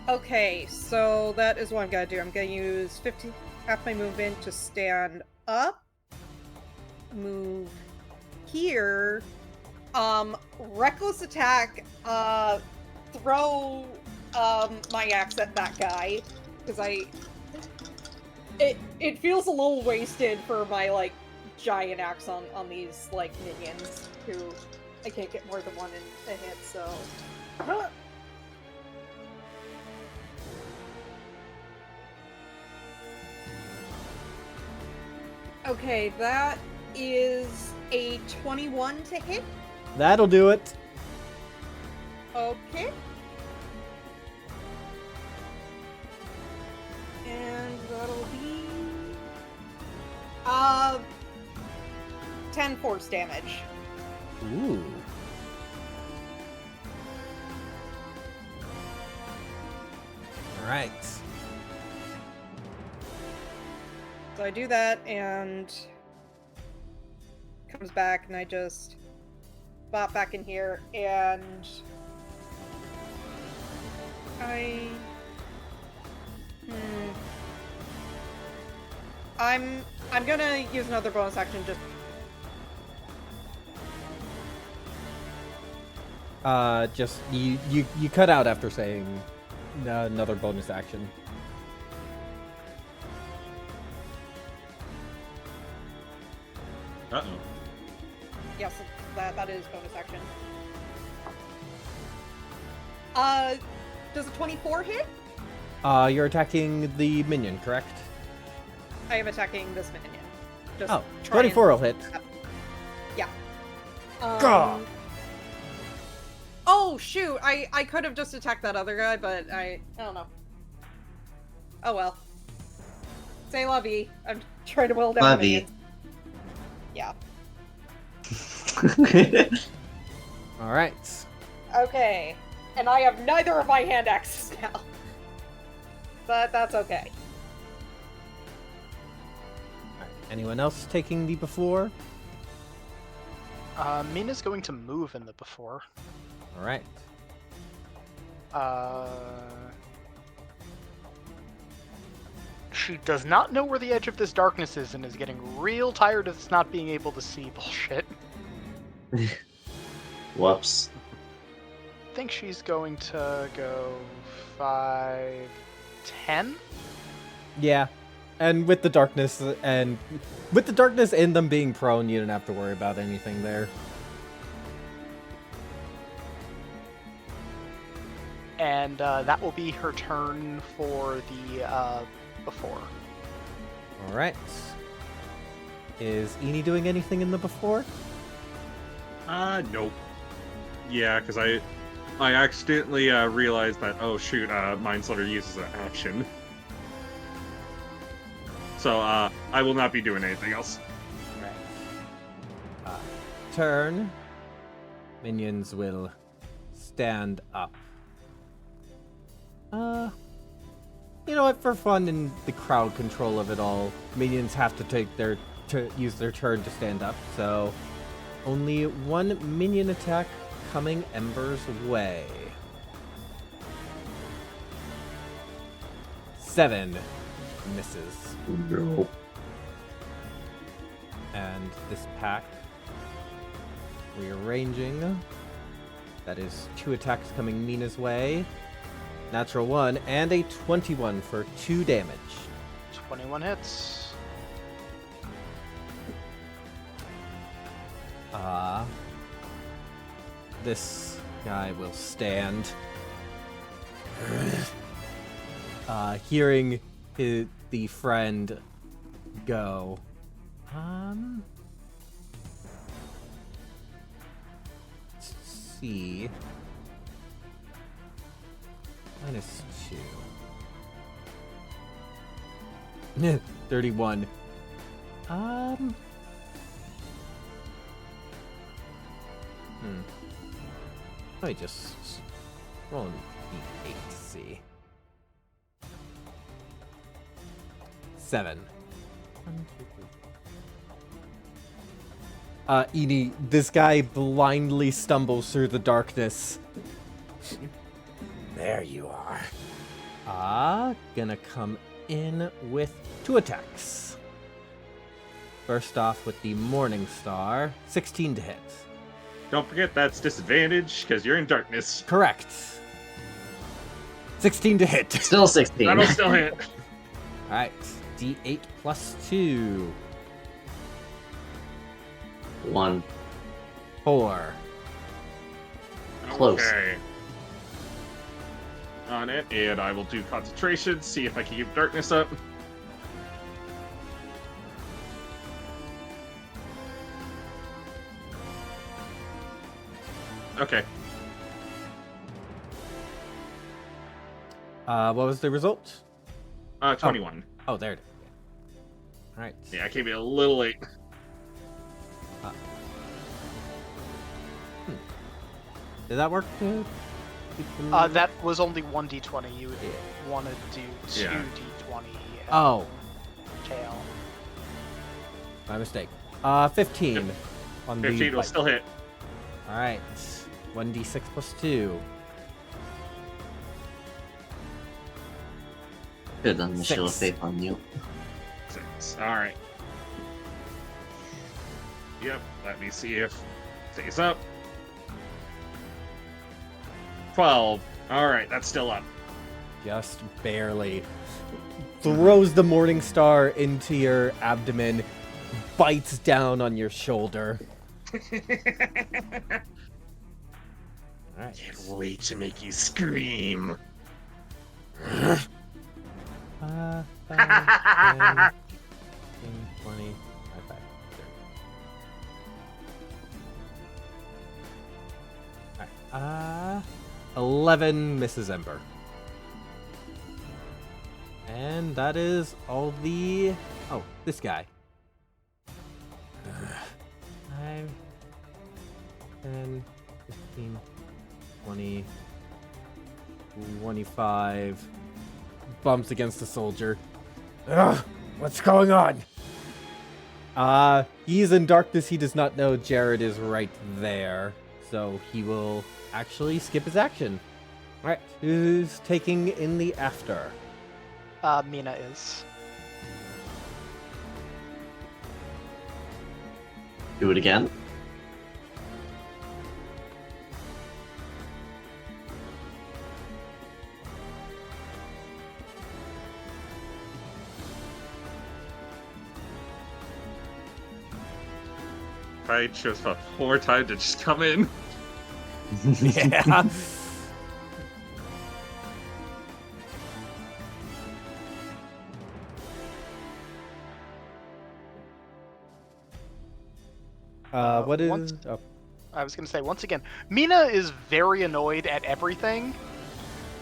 Okay, so that is what I'm gonna do. I'm gonna use half my movement to stand up, move here, reckless attack, throw my axe at that guy, because it feels a little wasted for my like giant axe on these like minions who I can't get more than one in a hit, so okay, that is a 21 to hit. That'll do it. Okay. And that'll be 10 force damage. Ooh. All right. So I do that and comes back and I just bop back in here and I'm gonna use another bonus action just Just you cut out after saying another bonus action. Uh-oh. yes, that is bonus action. Does a 24 hit? You're attacking the minion, correct? I am attacking this minion. Just Oh, try and- 24 will hit. Yeah. Gah! Oh shoot! I could have just attacked that other guy, but I don't know. Oh well. Say la vie. I'm trying to whittle down La the vie. minions. Yeah. All right. Okay. And I have neither of my hand axes now. But that's okay. Anyone else taking the before? Mina's going to move in the before. All right. She does not know where the edge of this darkness is and is getting real tired of not being able to see bullshit. Whoops. I think she's going to go 5, 10. Yeah. And with the darkness and them being prone, you don't have to worry about anything there. And that will be her turn for the before. All right. Is Eni doing anything in the before? Nope. Yeah, because I accidentally realized that, oh shoot, Mindslayer uses an action. So, I will not be doing anything else. Right. Turn. Minions will stand up. You know what? For fun and the crowd control of it all, minions have to use their turn to stand up. So, only one minion attack coming Ember's way. 7 misses. No. And this pack, rearranging. That is 2 attacks coming Mina's way. Natural 1 and a 21 for 2 damage. 21 hits. This guy will stand. Hearing the friend go. Let's see. -2. 31. Let me just roll an D8 to see. 7. 1, 2, 3. Edie, this guy blindly stumbles through the darkness. There you are. Gonna come in with 2 attacks. First off with the Morning Star, 16 to hit. Don't forget that's disadvantage because you're in darkness. Correct. 16 to hit. Still 16. That'll still hit. Alright, D8 plus 2. 1. 4. Close. Okay. On it, and I will do concentration, see if I can keep darkness up. Okay. What was the result? 21. Oh, there it is. Alright. Yeah, I came in a little late. Did that work? To keep them- That was only 1d20. You would want to do 2d20. Oh, Tail. my mistake. 15 on the 15 will bite. still hit. Alright. 1d6 plus 2. Good on the shield of 6. faith on you. 6. Alright. Yep, let me see if it stays up. 12. Alright, that's still up. Just barely. Throws the Morning Star into your abdomen, bites down on your shoulder. Alright. Can't wait to make you scream. 5, 10, 15, 20, 25, 30. Alright. 11 misses Ember. And that is all the... Oh, this guy. 5, 10, 15, 20, 25. Bumps against the soldier. Ugh, what's going on? He's in darkness. He does not know Jared is right there. So he will actually skip his action. Alright, who's taking in the after? Mina is. Do it again. I chose for more time to just come in. Yeah. What is... once- Oh, I was going to say, once again, Mina is very annoyed at everything.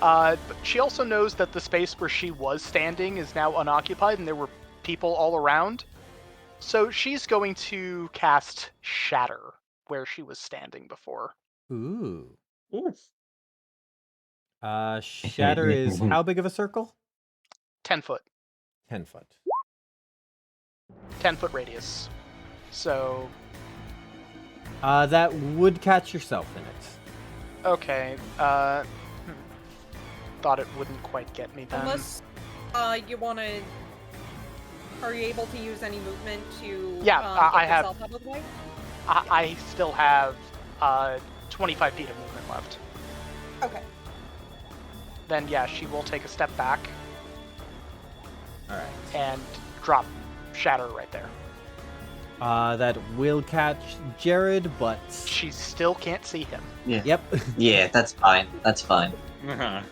But she also knows that the space where she was standing is now unoccupied and there were people all around. So she's going to cast Shatter where she was standing before. ooh. Ooh. Shatter is how big of a circle? 10 foot. 10 foot. 10 foot radius. So, That would catch yourself in it. okay. Thought it wouldn't quite get me then. Unless you want to. Are you able to use any movement to? Yeah, get I have- yourself out of the way? I still have 25 feet of movement left. Okay. Then, yeah, she will take a step back Alright. and drop Shatter right there. That will catch Jared, but... She still can't see him. Yep. Yeah, that's fine. That's fine. Rechecking.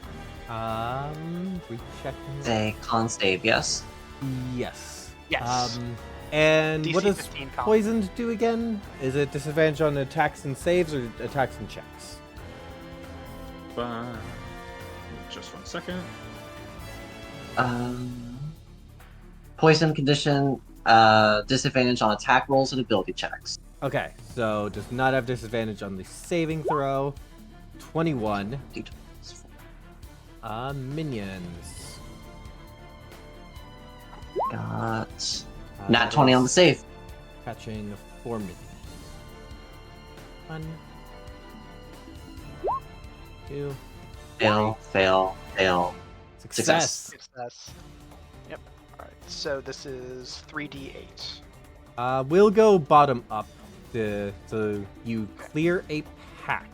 Say con save, yes? Yes. Yes. And DC what does 15 con. poisoned do again? Is it disadvantage on attacks and saves or attacks and checks? Just 1 second. Poison condition, disadvantage on attack rolls and ability checks. Okay, so does not have disadvantage on the saving throw. 21. Minions. Got nat 20 on the save. Catching 4 minions. 1, 2, Fail, fail, fail. success. Success. Yep. All right. So this is 3d8. We'll go bottom up. So you clear a pack.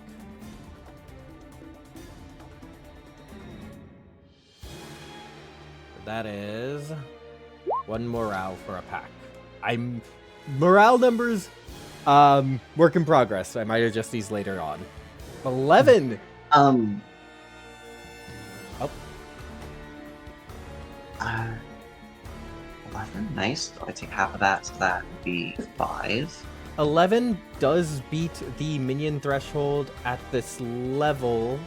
That is 1 morale for a pack. Morale numbers, work in progress. I might adjust these later on. 11. Oh. Oh. 11. Nice. I take half of that, so that would be 5. 11 does beat the minion threshold at this level.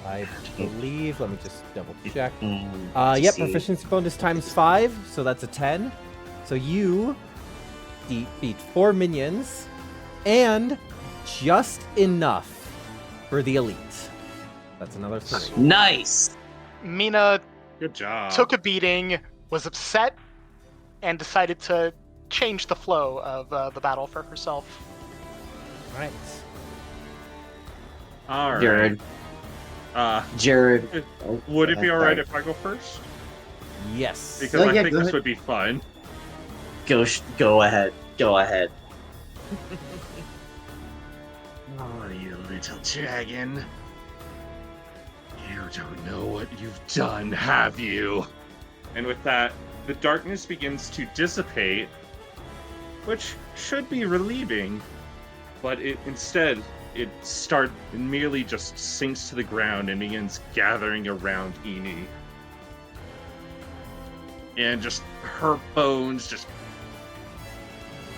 I believe. Let me just double check. Yep, proficiency bonus times 5, so that's a 10. So you defeat 4 minions, and just enough for the elite. That's another 3. Nice. Mina Good job. took a beating, was upset, and decided to change the flow of the battle for herself. All right. All right. Jared. Jared. Would it be all right Sorry. if I go first? Yes. Because Oh, I yeah, think go this ahead. would be fun. Go ahead. Go ahead. Oh, you little dragon. You don't know what you've done, have you? And with that, the darkness begins to dissipate, which should be relieving, but it merely just sinks to the ground and begins gathering around Eni. And just her bones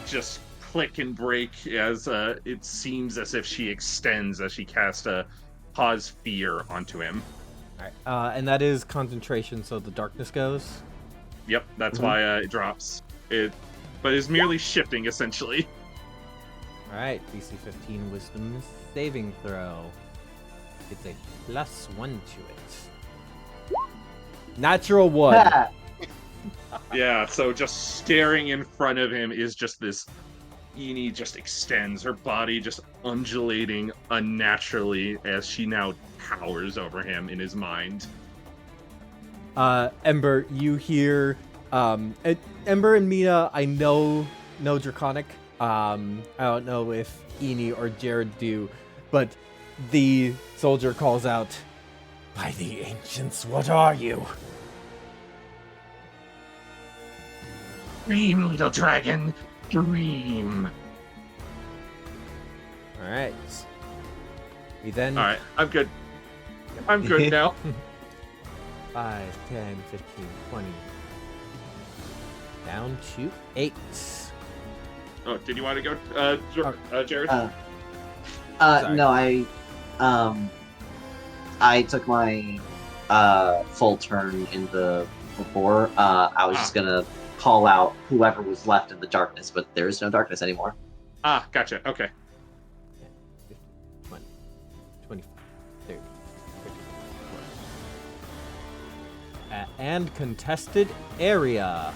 just click and break as it seems as if she extends as she casts a cause fear onto him. All right. And that is concentration, so the darkness goes. Yep, that's why it drops. But is merely shifting essentially. All right. DC 15 Wisdom saving throw. It's a +1 to it. Natural 1. Yeah, so just staring in front of him is just this. Eni just extends, her body just undulating unnaturally as she now towers over him in his mind. Ember, you hear. Ember and Mina, I know Draconic. I don't know if Eni or Jared do, but the soldier calls out, "By the ancients, what are you?" Dream, little dragon, dream. All right. We then. All right, I'm good. I'm good now. 5, 10, 15, 20. Down to 8. Oh, did you want to go, Jared? Sorry. No, I took my full turn in the before. I was just gonna call out whoever was left in the darkness, but there is no darkness anymore. Gotcha. Okay. 20, 25, 30, 40. And contested area.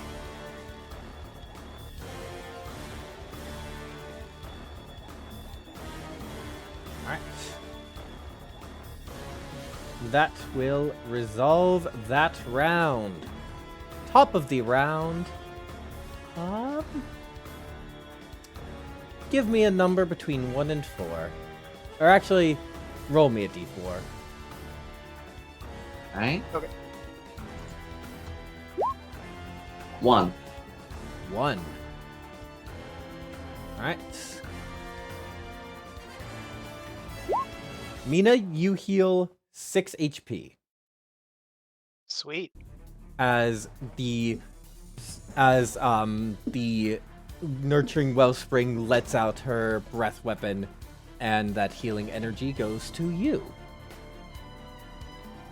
Alright. That will resolve that round. Top of the round. Give me a number between 1 and 4. Or actually, roll me a d4. Right? Okay. 1. 1. Alright. Mina, you heal 6 HP Sweet. as the nurturing wellspring lets out her breath weapon, and that healing energy goes to you.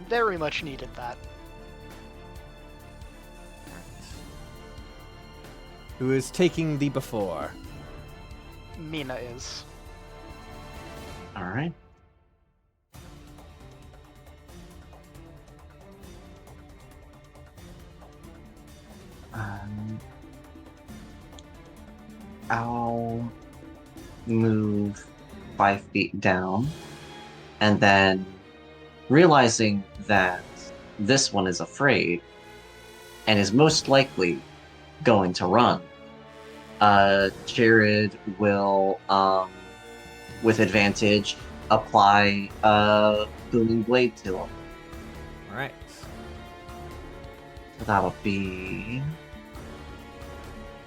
Very much needed that. Who is taking the before? Mina is. All right. I'll move 5 feet down, and then realizing that this one is afraid and is most likely going to run, Jared will, with advantage, apply Booming Blade to him. All right. So that'll be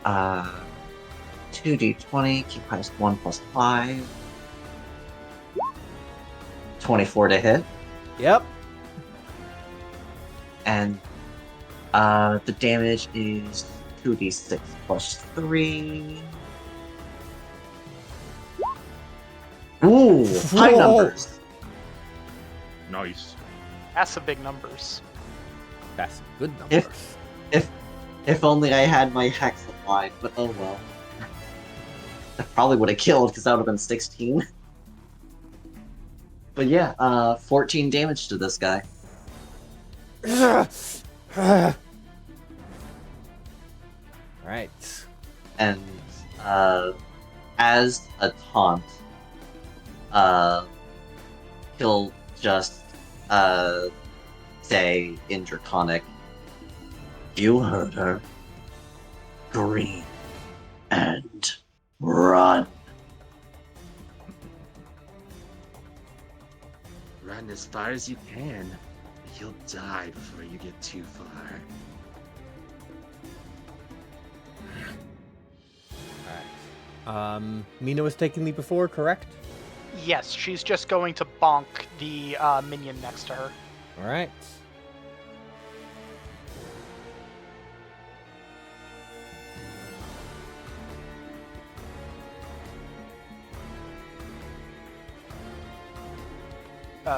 2d20, keep highest 1 plus 5. 24 to hit. Yep. And the damage is 2d6 plus 3. Ooh, high Whoa. numbers. Nice. That's some big numbers. That's good numbers. If only I had my hex applied, but oh well. That probably would have killed because that would have been 16. But yeah, 14 damage to this guy. All right. And as a taunt, he'll just say in Draconic, "You heard her. Green and run." Run as far as you can. You'll die before you get too far. All right. Mina was taking me before, correct? Yes, she's just going to bonk the minion next to her. All right.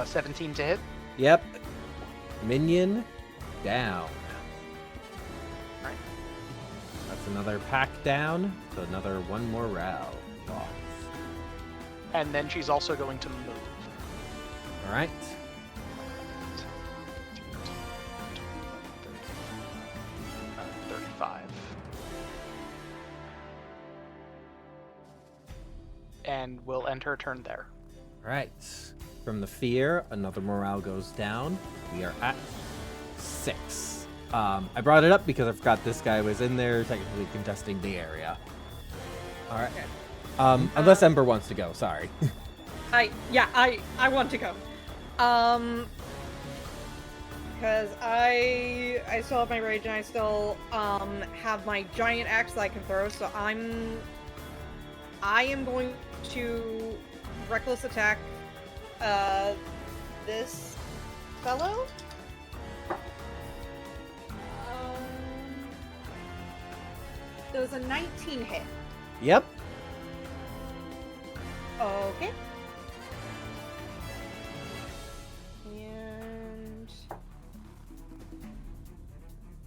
17 to hit. Yep. Minion down. Right. That's another pack down. So another one more round. Off. And then she's also going to move. All right. 35. And we'll end her turn there. All right. From the fear, another morale goes down. We are at 6. I brought it up because I forgot this guy was in there technically contesting the area. All right. Unless Ember wants to go. Sorry. I want to go. Because I still have my rage and I still have my giant axe that I can throw, so I am going to reckless attack this fellow. Does a 19 hit? Yep. Okay. And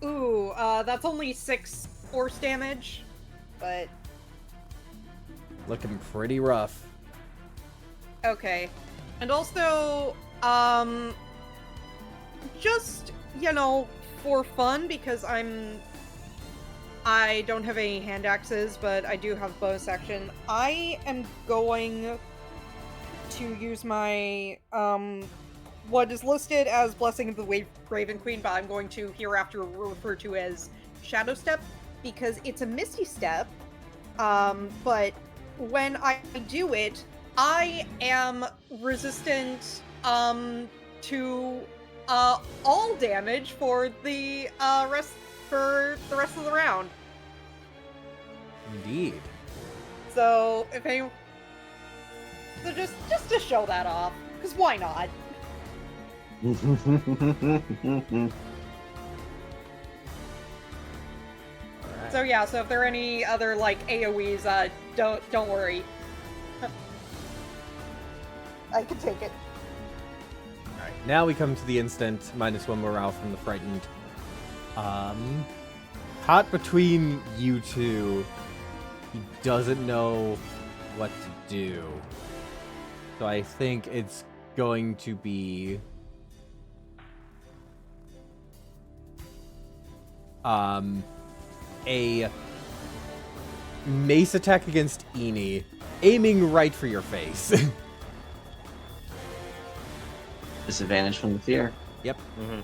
ooh, that's only 6 force damage, but Looking pretty rough. okay. And also, just, for fun, because I don't have any hand axes, but I do have bonus action. I am going to use my, what is listed as Blessing of the Raven Queen, but I'm going to hereafter refer to as Shadow Step, because it's a Misty Step, but when I do it, I am resistant, to, all damage for the, rest of the round. Indeed. So, so just to show that off, because why not? All right. So yeah, so if there are any other, like, AoEs, don't worry. I can take it. All right. Now we come to the instant -1 morale from the frightened. Caught between you two, he doesn't know what to do. So I think it's going to be a mace attack against Eni, aiming right for your face. Disadvantage from the fear. Yep. Mhm.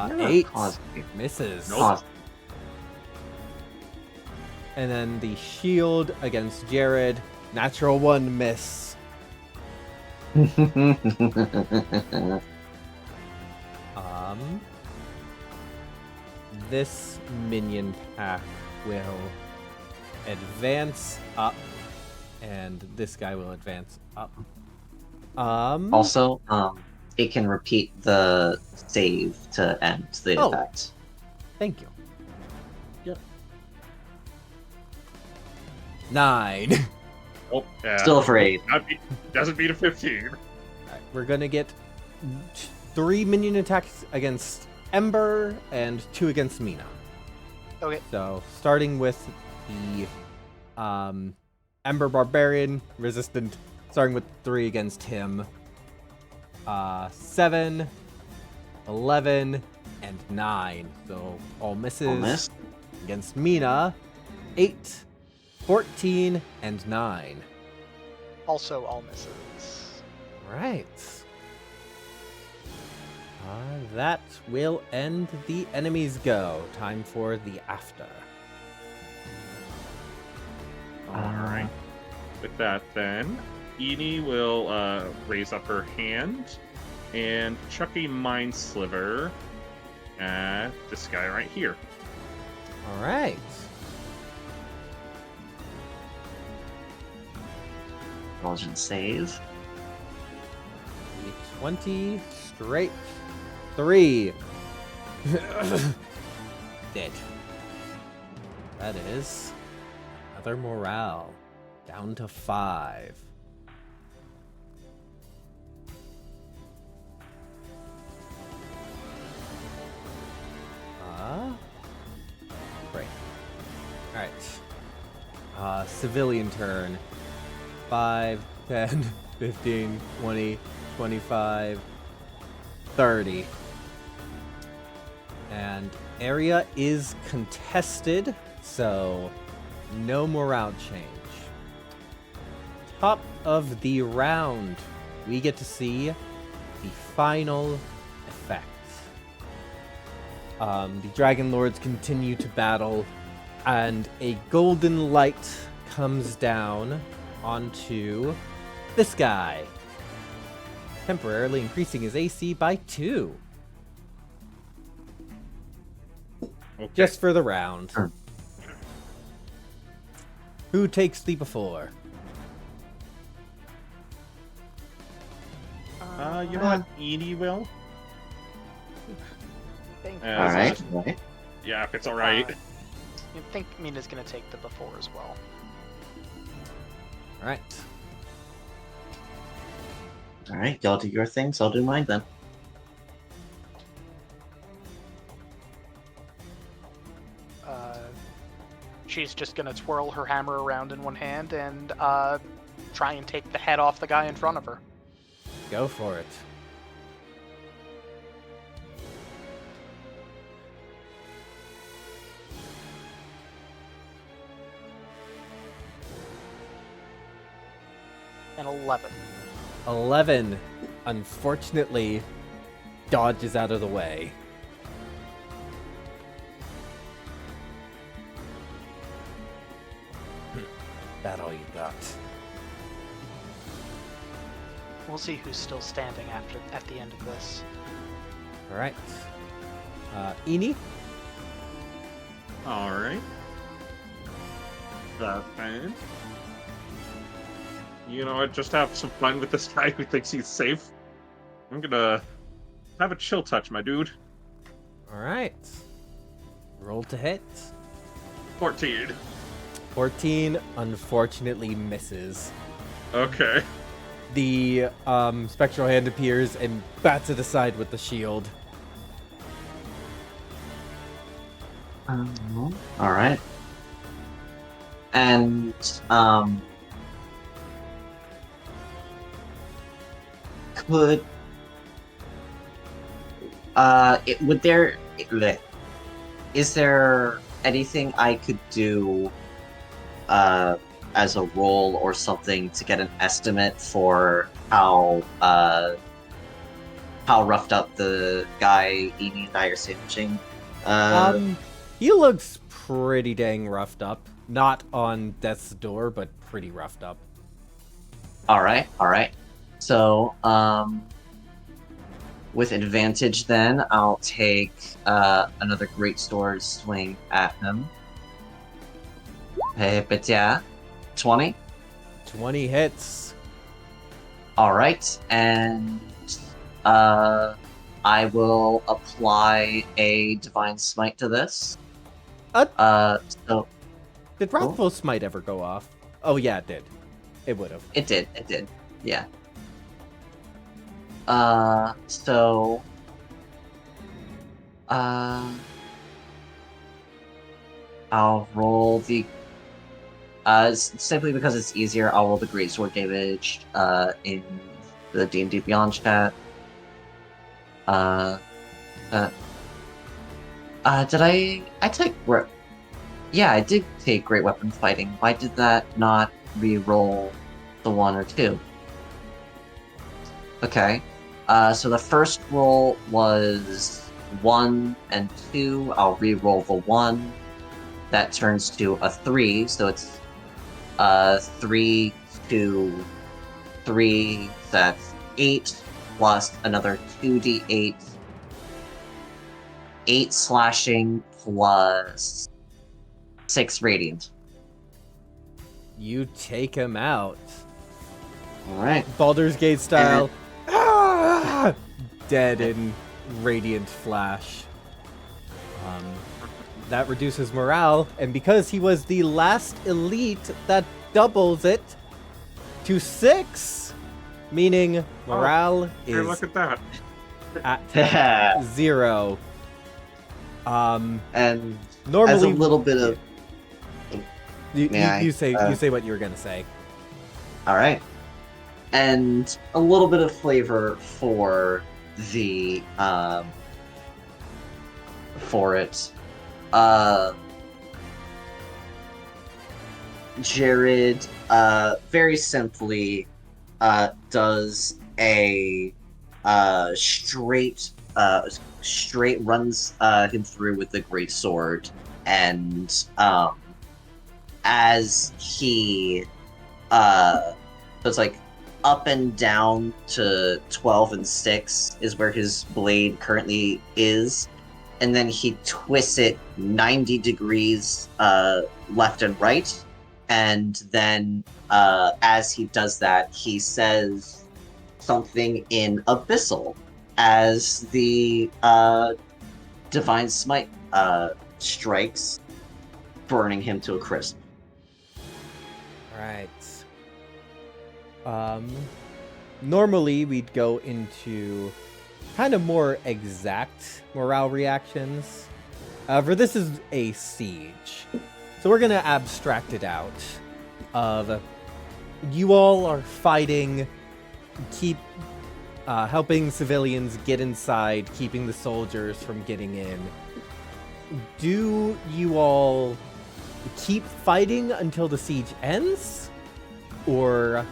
You're not 8 causing me. misses. Cause- And then the shield against Jared, natural 1 miss. This minion pack will advance up, and this guy will advance up. Also, it can repeat the save to end the Oh. effect. Thank you. Yep. 9. Oh, yeah. Still afraid. Doesn't beat a 15. Alright, we're gonna get 3 minion attacks against Ember and 2 against Mina. Okay. So starting with the Ember Barbarian resistant, starting with 3 against him. 7, 11, and 9. So all misses. All miss. Against Mina, 8, 14, and 9. Also all misses. Right. That will end the enemy's go. Time for the after. Alright. With that, then, Eni will raise up her hand and chuck a Mind Sliver at this guy right here. All right. Intelligence save. 20 straight. 3. Dead. That is another morale. Down to 5. Great. Alright. Civilian turn. 5, 10, 15, 20, 25, 30. And area is contested, so no morale change. Top of the round, we get to see the final effect. The Dragon Lords continue to battle, and a golden light comes down onto this guy, temporarily increasing his AC by 2. Okay. Just for the round. Sure. Who takes the before? You know what? Eni will. Think, As, Alright. Right. Yeah, if it's alright. I think Mina's gonna take the before as well. Alright. Alright, y'all do your things, I'll do mine then. She's just gonna twirl her hammer around in one hand and try and take the head off the guy in front of her. Go for it. An 11. 11, unfortunately, dodges out of the way. That all you got. We'll see who's still standing at the end of this. Alright. Eni? Alright. Then. You know what? Just have some fun with this guy who thinks he's safe. I'm gonna have a chill touch, my dude. Alright. Roll to hit. 14. 14, unfortunately, misses. Okay. The spectral hand appears and bats it aside with the shield. Alright. And, Would is there anything I could do as a roll or something to get an estimate for how roughed up the guy Amy and I are sandwiching? He looks pretty dang roughed up. Not on death's door, but pretty roughed up. All right. So, with advantage, then I'll take another great sword swing at him. Hey, but yeah, 20. 20 hits. All right, and I will apply a divine smite to this. So Did Wrathful Smite ever go off? Oh yeah, it did. It would have. it did, yeah. So I'll roll the simply because it's easier. I'll roll the great sword damage in the D&D Beyond chat. Did I take? Yeah, I did take great weapon fighting. Why did that not re-roll the 1 or 2? Okay. So the first roll was 1 and 2. I'll re-roll the 1. That turns to a 3, so it's 3 to 3. That's 8 plus another 2d8. 8 slashing plus 6 radiant. You take him out. All right. Baldur's Gate style. Ah! Dead in radiant flash. That reduces morale, and because he was the last elite, that doubles it to 6, meaning morale Hey, is look at that. at 0. And Normally, as a little bit of you say what you were gonna say. all right, and a little bit of flavor for the for it. Jared very simply does a straight runs him through with the great sword, and as he so it's like up and down to 12 and 6 is where his blade currently is, and then he twists it 90 degrees left and right, and then as he does that, he says something in Abyssal as the Divine Smite strikes, burning him to a crisp. Right. Normally we'd go into kind of more exact morale reactions. However, this is a siege. So we're going to abstract it out of you all are fighting, helping civilians get inside, keeping the soldiers from getting in. Do you all keep fighting until the siege ends? Or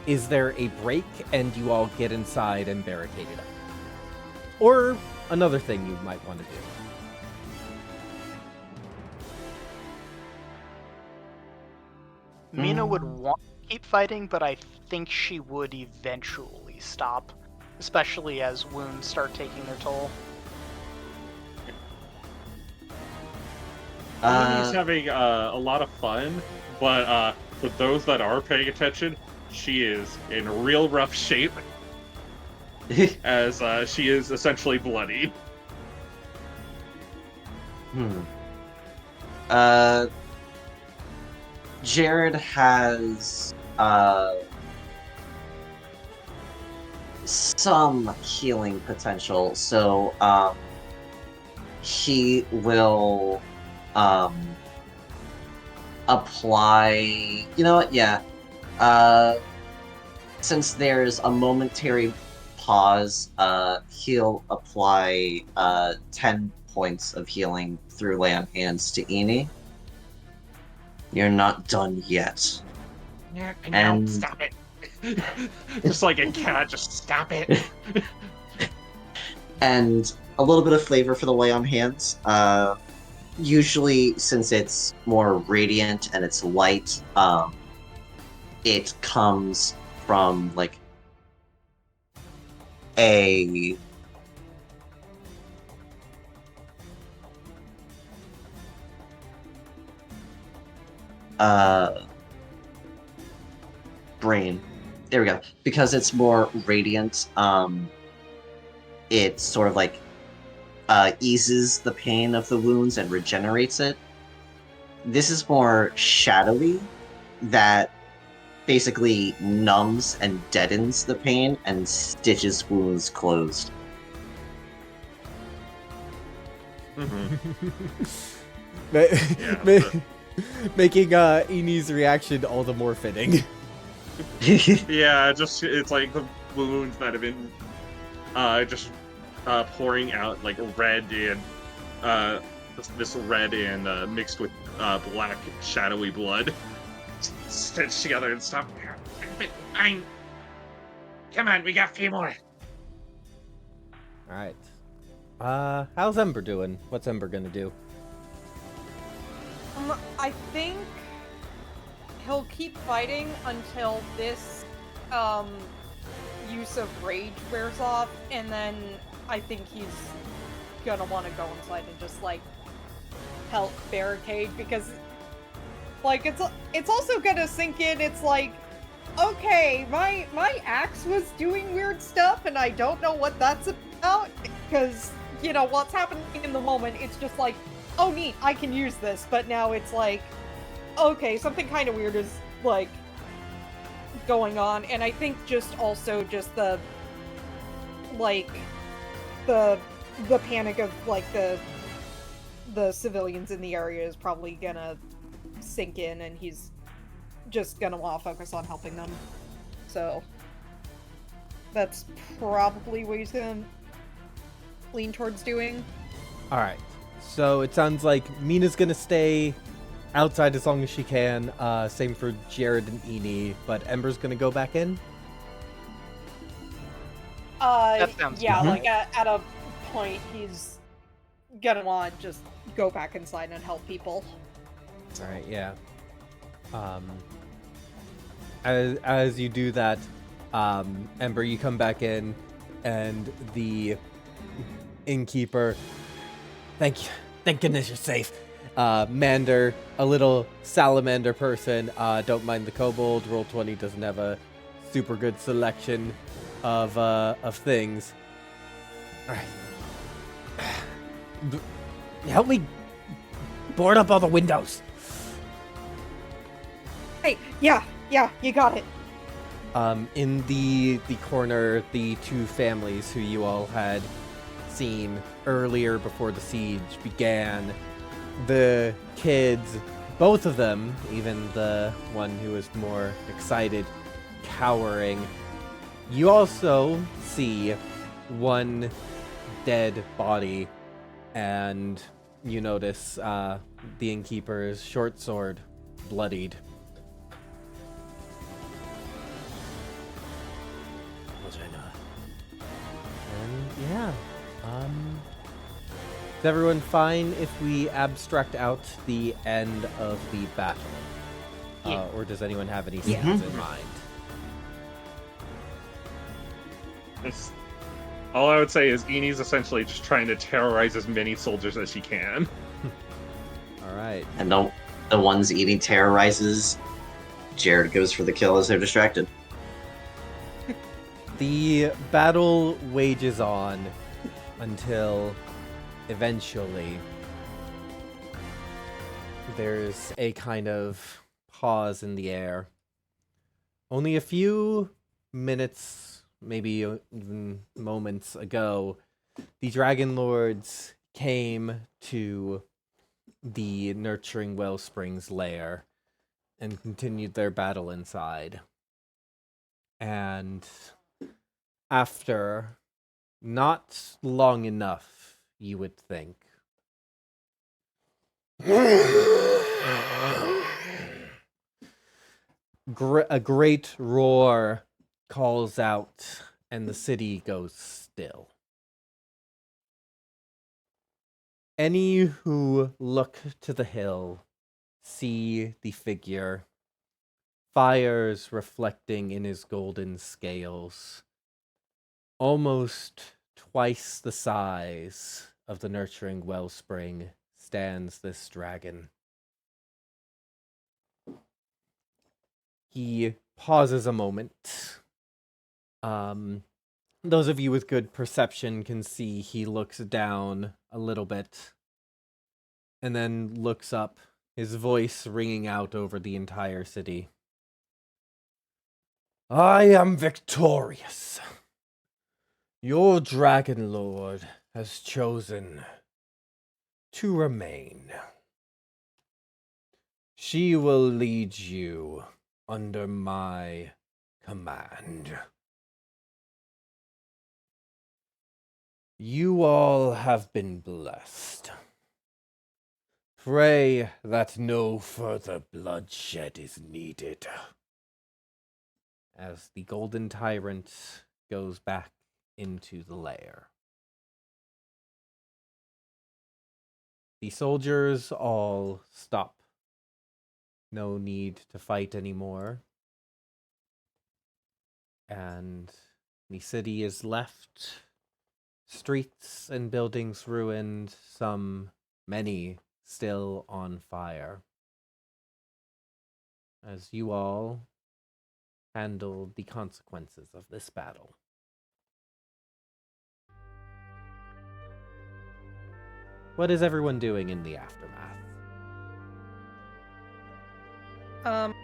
is there a break and you all get inside and barricade it up? Or another thing you might want to do. Mina would want to keep fighting, but I think she would eventually stop, especially as wounds start taking their toll. He's having a lot of fun, but for those that are paying attention, she is in real rough shape, as she is essentially bloodied. Jared has some healing potential, so he will apply. You know what? Yeah. since there's a momentary pause, he'll apply 10 points of healing through Lay on Hands to Eni. You're not done yet. Yeah, I And- stop it. Just like a cat, just stop it. And a little bit of flavor for the Lay on Hands. Usually, since it's more radiant and it's light, it comes from like a brain. There we go. Because it's more radiant, it sort of like eases the pain of the wounds and regenerates it. This is more shadowy, that basically numbs and deadens the pain and stitches wounds closed. Making Eni's reaction all the more fitting. Yeah, just it's like the wounds that have been just pouring out like red and this red and mixed with black shadowy blood stitched together and stuff. Come on, we got a few more. All right. How's Ember doing? What's Ember gonna do? I think he'll keep fighting until this use of rage wears off, and then I think he's gonna want to go inside and just like help barricade, because like it's also gonna sink in. It's like, okay, my axe was doing weird stuff, and I don't know what that's about, because you know what's happening in the moment. It's just like, oh neat, I can use this, but now it's like, okay, something kind of weird is like going on, and I think just also just the like the panic of like the civilians in the area is probably gonna sink in, and he's just gonna want to focus on helping them. So that's probably what he's gonna lean towards doing. All right. So it sounds like Mina's gonna stay outside as long as she can. Same for Jared and Eni, but Ember's gonna go back in. That sounds Yeah, good. like at a point he's gonna want to just go back inside and help people. All right. Yeah. As you do that, Ember, you come back in, and the innkeeper. Thank you. Thank goodness you're safe. Mander, a little salamander person. Don't mind the kobold. Roll20 doesn't have a super good selection of things. All right. Help me board up all the windows. Hey, yeah, you got it. In the corner, the two families who you all had seen earlier before the siege began, the kids, both of them, even the one who was more excited, cowering. You also see one dead body, and you notice the innkeeper's short sword bloodied. And yeah, is everyone fine if we abstract out the end of the battle? Yeah. Or does anyone have any Yeah. scenes in mind? All I would say is Eni's essentially just trying to terrorize as many soldiers as she can. All right. And the ones Eni terrorizes, Jared goes for the kill as they're distracted. The battle wages on until eventually there's a kind of pause in the air. Only a few minutes, maybe even moments ago, the Dragon Lords came to the Nurturing Wellspring's lair and continued their battle inside. And after not long enough, you would think, a great roar calls out, and the city goes still. Any who look to the hill see the figure, fires reflecting in his golden scales, almost twice the size of the nurturing wellspring stands this dragon. He pauses a moment. Those of you with good perception can see he looks down a little bit and then looks up, his voice ringing out over the entire city. I am victorious. Your Dragon Lord has chosen to remain. She will lead you under my command. You all have been blessed. Pray that no further bloodshed is needed. As the Golden Tyrant goes back into the lair. The soldiers all stop. No need to fight anymore. And the city is left. Streets and buildings ruined, many still on fire. As you all handle the consequences of this battle. What is everyone doing in the aftermath?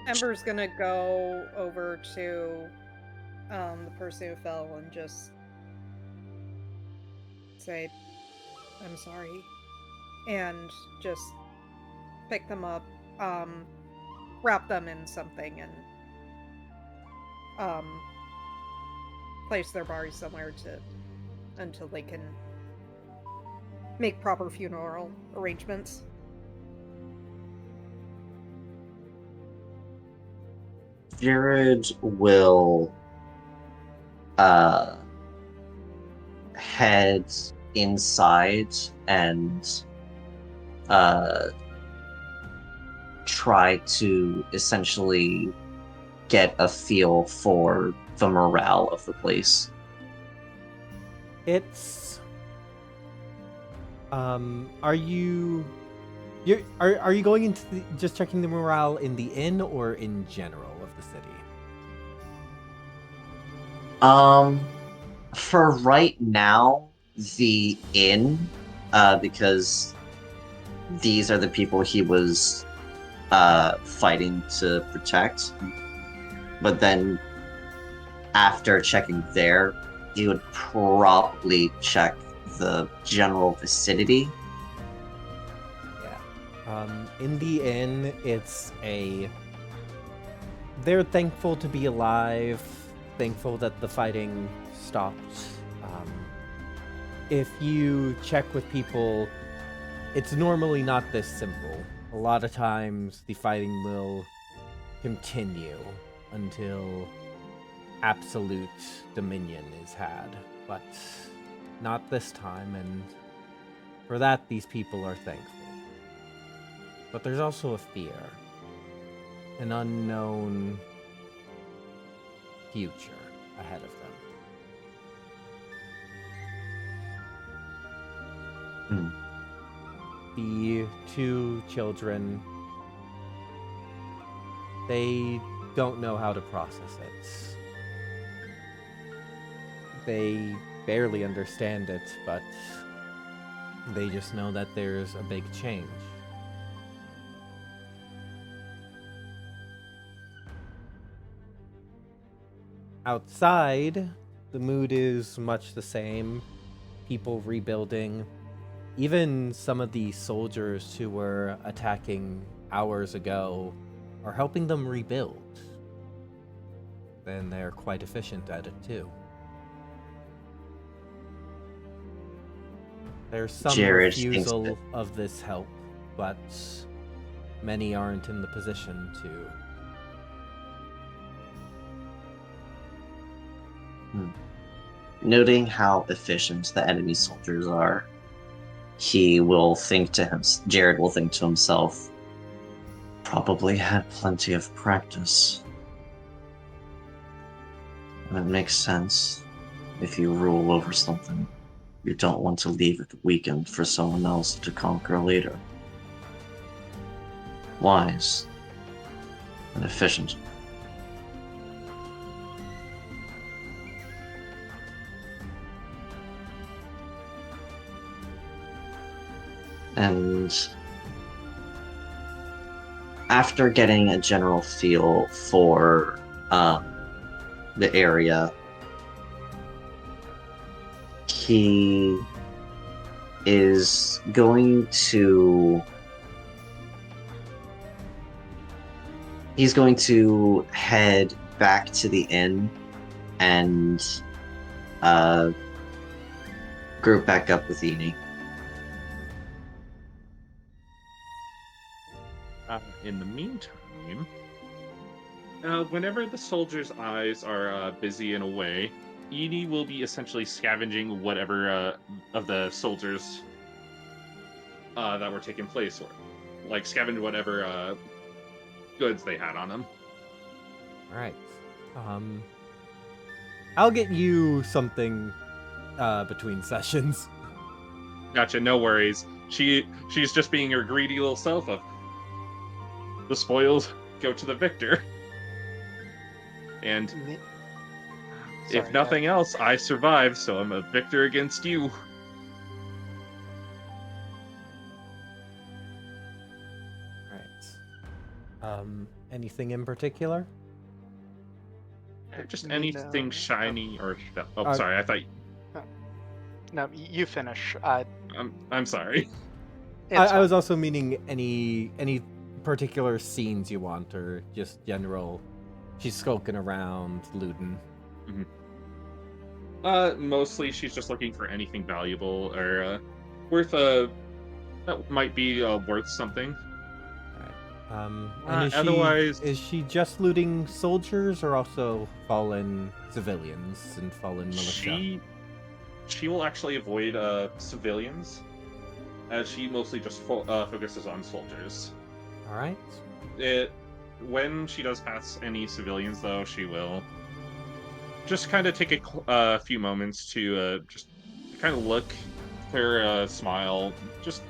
Ember's gonna go over to the person who fell and just say, I'm sorry, and just pick them up, wrap them in something, and place their bodies somewhere until they can make proper funeral arrangements. Jared will head inside and try to essentially get a feel for the morale of the place. It's are you going into just checking the morale in the inn or in general of the city? For right now, the inn, because these are the people he was fighting to protect. But then after checking there, he would probably check the general vicinity. Yeah. In the inn, they're thankful to be alive, thankful that the fighting stopped. If you check with people, it's normally not this simple. A lot of times, the fighting will continue until absolute dominion is had, but not this time, and for that, these people are thankful. But there's also a fear, an unknown future ahead of them. The two children, they don't know how to process it. They barely understand it, but they just know that there's a big change. Outside, the mood is much the same. People rebuilding. Even some of the soldiers who were attacking hours ago are helping them rebuild. then they're quite efficient at it too. There's some Jared thinks refusal that- of this help, but many aren't in the position to. Noting how efficient the enemy soldiers are, he will think to him. Jared will think to himself, probably had plenty of practice. That makes sense. If you rule over something, you don't want to leave it weakened for someone else to conquer later. Wise and efficient. And after getting a general feel for the area, he is going to head back to the inn and group back up with Eni. In the meantime, whenever the soldiers' eyes are busy in a way, Edie will be essentially scavenging whatever of the soldiers that were taking place, or like scavenge whatever goods they had on them. All right. I'll get you something between sessions. Gotcha, no worries. She's just being her greedy little self of the spoils go to the victor. And if nothing else, I survived, so I'm a victor against you. Right. Anything in particular? Just No. anything shiny or... Oh, Uh, sorry, I thought... No, you finish. I'm sorry. I was also meaning any particular scenes you want, or just general. She's skulking around, looting. Mostly she's just looking for anything valuable or worth that might be worth something. And Otherwise- is she just looting soldiers, or also fallen civilians and fallen militia? She will actually avoid civilians, as she mostly just focuses on soldiers. All right. When she does pass any civilians, though, she will just kind of take a few moments to just kind of look, her smile just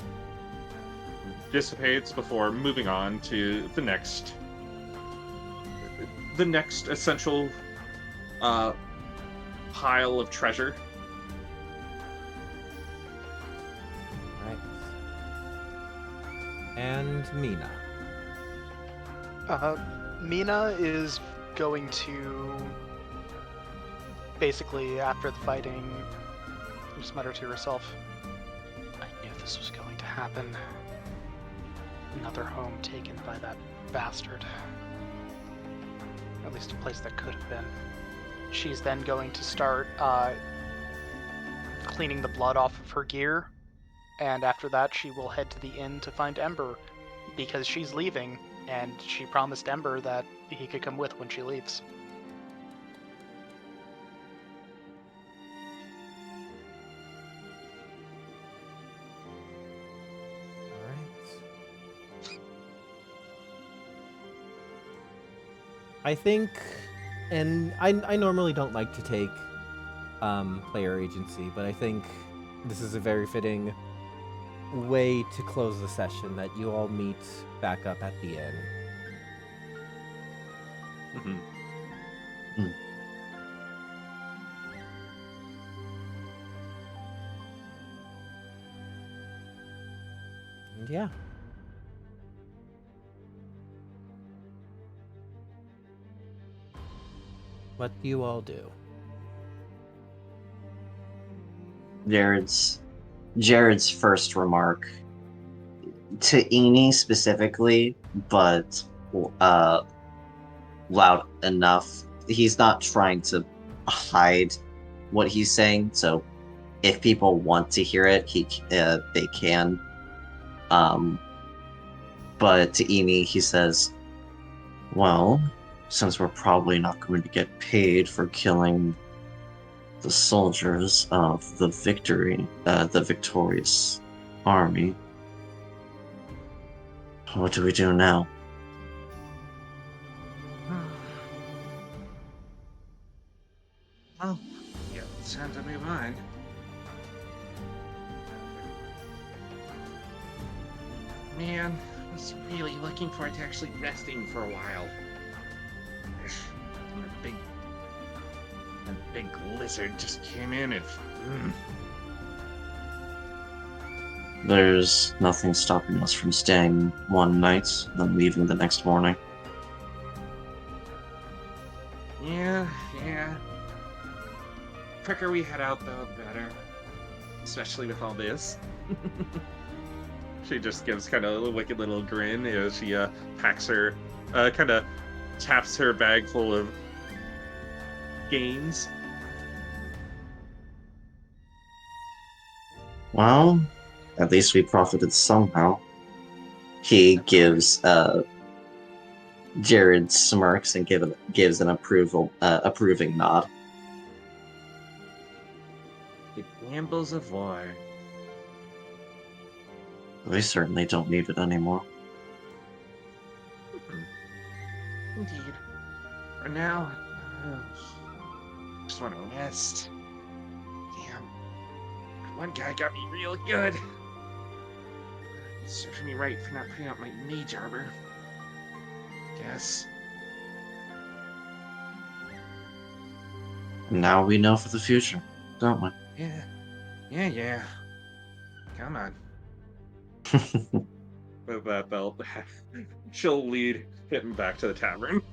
dissipates before moving on to the next essential pile of treasure. All right. And Mina. Mina is going to basically, after the fighting, just mutter to herself, I knew this was going to happen. Another home taken by that bastard. At least a place that could have been. She's then going to start cleaning the blood off of her gear, and after that she will head to the inn to find Ember, because she's leaving, and she promised Ember that he could come with when she leaves. All right. I think, and I normally don't like to take player agency, but I think this is a very fitting way to close the session, that you all meet back up at the inn. And yeah. What do you all do? Jared's first remark to Eni specifically, but loud enough he's not trying to hide what he's saying. So if people want to hear it, they can. But to Emi, he says, "Well, since we're probably not going to get paid for killing the soldiers of the victorious army, what do we do now?" Well, yeah, it's time to move on. Man, I was really looking forward to actually resting for a while. A big lizard just came in and There's nothing stopping us from staying one night, then leaving the next morning. yeah. Quicker we head out though, the better. Especially with all this. She just gives kind of a wicked little grin as she packs her, kind of taps her bag full of gains. Well, at least we profited somehow. He gives Jared smirks and gives an approving nod. The gambles of war. We certainly don't need it anymore. Indeed. For now, just want to rest. Damn. One guy got me real good. Serves me right for not putting out my mage armor. Guess. Now we know for the future, don't we? Yeah. Come on. With that belt, she'll lead him back to the tavern.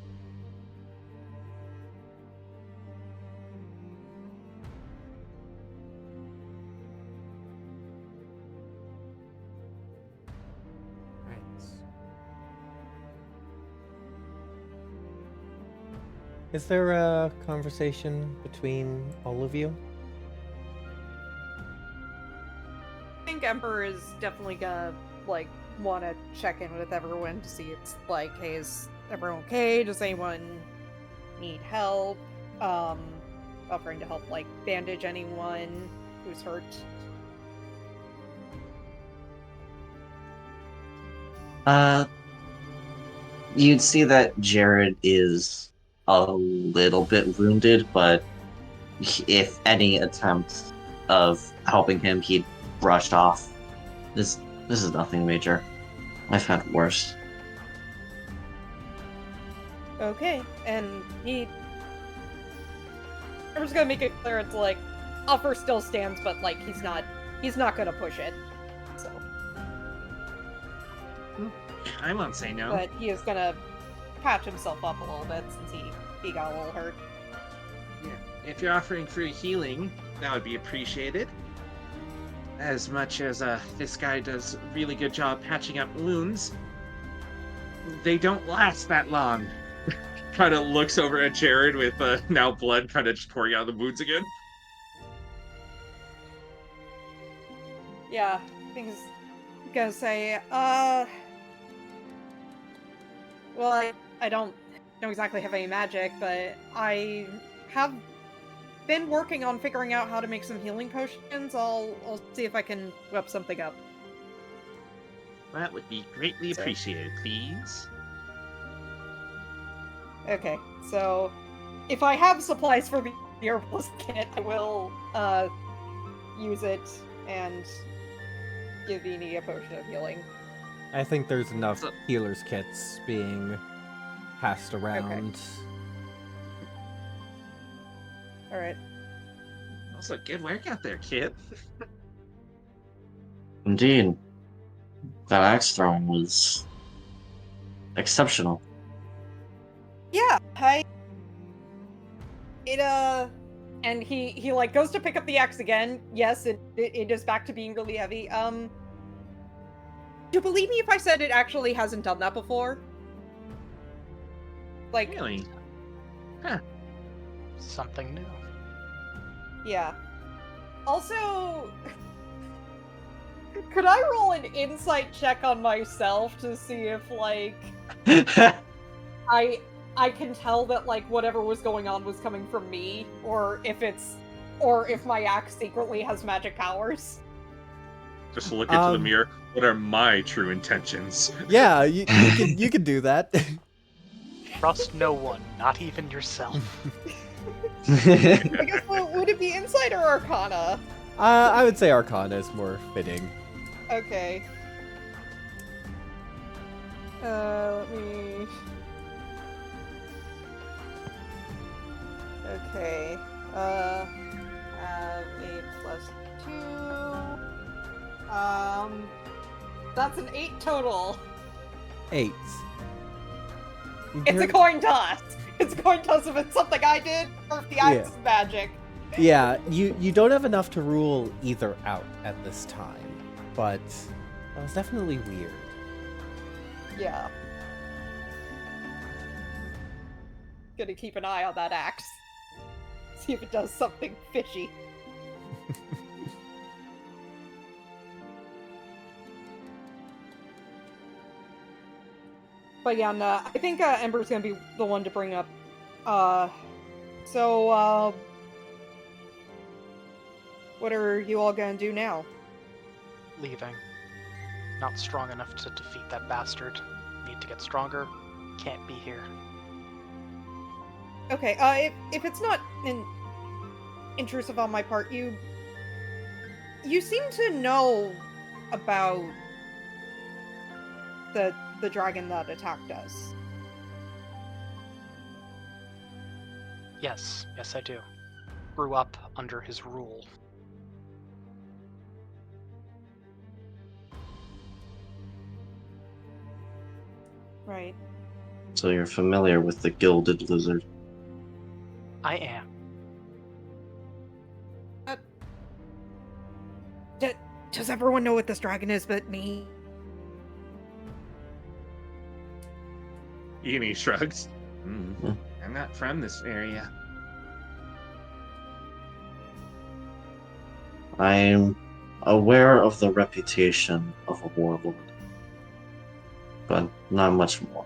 Is there a conversation between all of you? I think Emperor is definitely gonna like want to check in with everyone to see it's like, hey, is everyone okay? Does anyone need help? Offering to help like bandage anyone who's hurt. You'd see that Jared is a little bit wounded, but if any attempt of helping him, he'd brushed off. This is nothing major. I've had worse. Okay, and I'm just gonna make it clear it's like offer still stands, but like he's not gonna push it. So, I won't say no. but he is gonna patch himself up a little bit since he got a little hurt. Yeah. If you're offering free healing, that would be appreciated. As much as this guy does a really good job patching up wounds, they don't last that long. Kind of looks over at Jared with now blood kind of just pouring out of the wounds again. Yeah, I was gonna say, well, I don't exactly have any magic, but I have been working on figuring out how to make some healing potions. I'll see if I can whip something up. That would be greatly So- appreciated, please. Okay, so if I have supplies for the herbalist kit, I will use it and give Vini a potion of healing. I think there's enough So- healers' kits being passed around. All right. Also, good work out there, kid. Indeed. That axe throwing was exceptional. Yeah, and he like goes to pick up the axe again. Yes, it is back to being really heavy. Do you believe me if I said it actually hasn't done that before? Like, Really? something new. Yeah. Also, could I roll an insight check on myself to see if, like, I can tell that, like, whatever was going on was coming from me, or if my axe secretly has magic powers? Just look into the Um, mirror. What are my true intentions? Yeah, you can do that. Trust no one, not even yourself. I guess, would it be insight or arcana? I would say Arcana is more fitting. Okay. Let me... Okay. Have a +2. That's an 8 total. 8. It's a coin toss. It's a coin toss if it's something I did or if the axe is magic. Yeah, you don't have enough to rule either out at this time, but that was definitely weird. Yeah. Gonna keep an eye on that axe. See if it does something fishy. But yeah, no, I think Ember's gonna be the one to bring up. What are you all gonna do now? Leaving. Not strong enough to defeat that bastard. Need to get stronger. Can't be here. Okay, if it's not intrusive on my part, you seem to know about the dragon that attacked us. Yes, I do. Grew up under his rule. Right. So you're familiar with the Gilded Lizard. I am. Does everyone know what this dragon is but me? Eni shrugs. I'm not from this area. I'm aware of the reputation of a warlord, but not much more.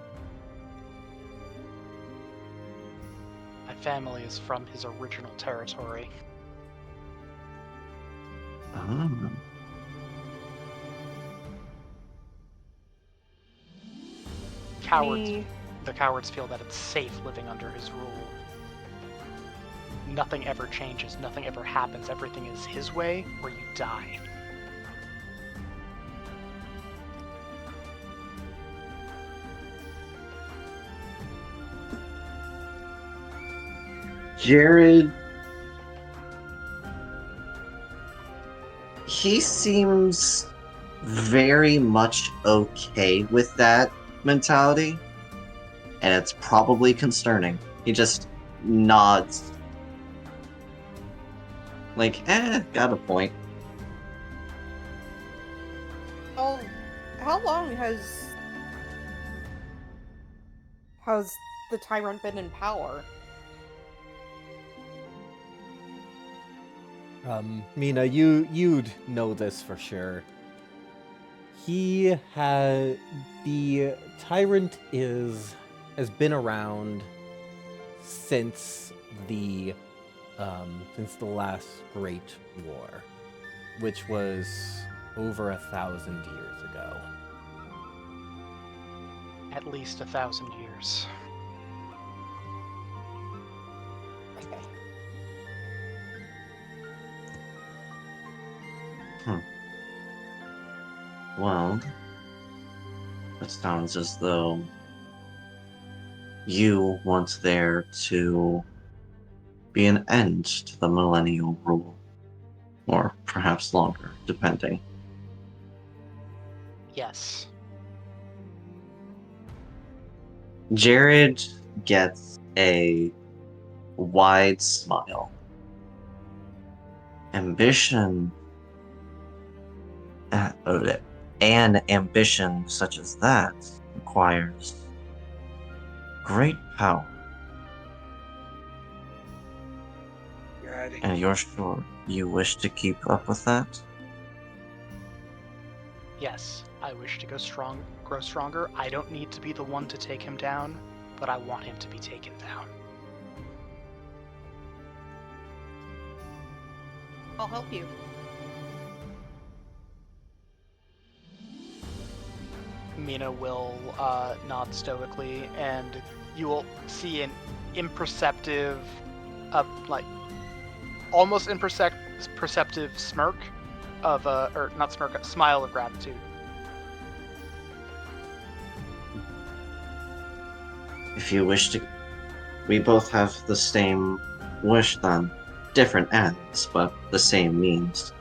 My family is from his original territory. Ah. The cowards feel that it's safe living under his rule. Nothing ever changes, nothing ever happens, everything is his way or you die. Jared, he seems very much okay with that mentality, and it's probably concerning. He just nods. Like, got a point. Oh, how long has the tyrant been in power? Mina, you'd know this for sure. The tyrant has been around since the last Great War, which was over 1,000 years ago. At least 1,000 years. Well, it sounds as though you want there to be an end to the millennial rule. Or perhaps longer, depending. Yes. Jared gets a wide smile. An ambition such as that requires great power. ready. And you're sure you wish to keep up with that? Yes, I wish to grow stronger. I don't need to be the one to take him down, but I want him to be taken down. I'll help you. Mina will nod stoically, and you will see an imperceptive, like almost imperceptive smirk of or not smirk, a smile of gratitude. If you wish to, we both have the same wish then. Different ends, but the same means.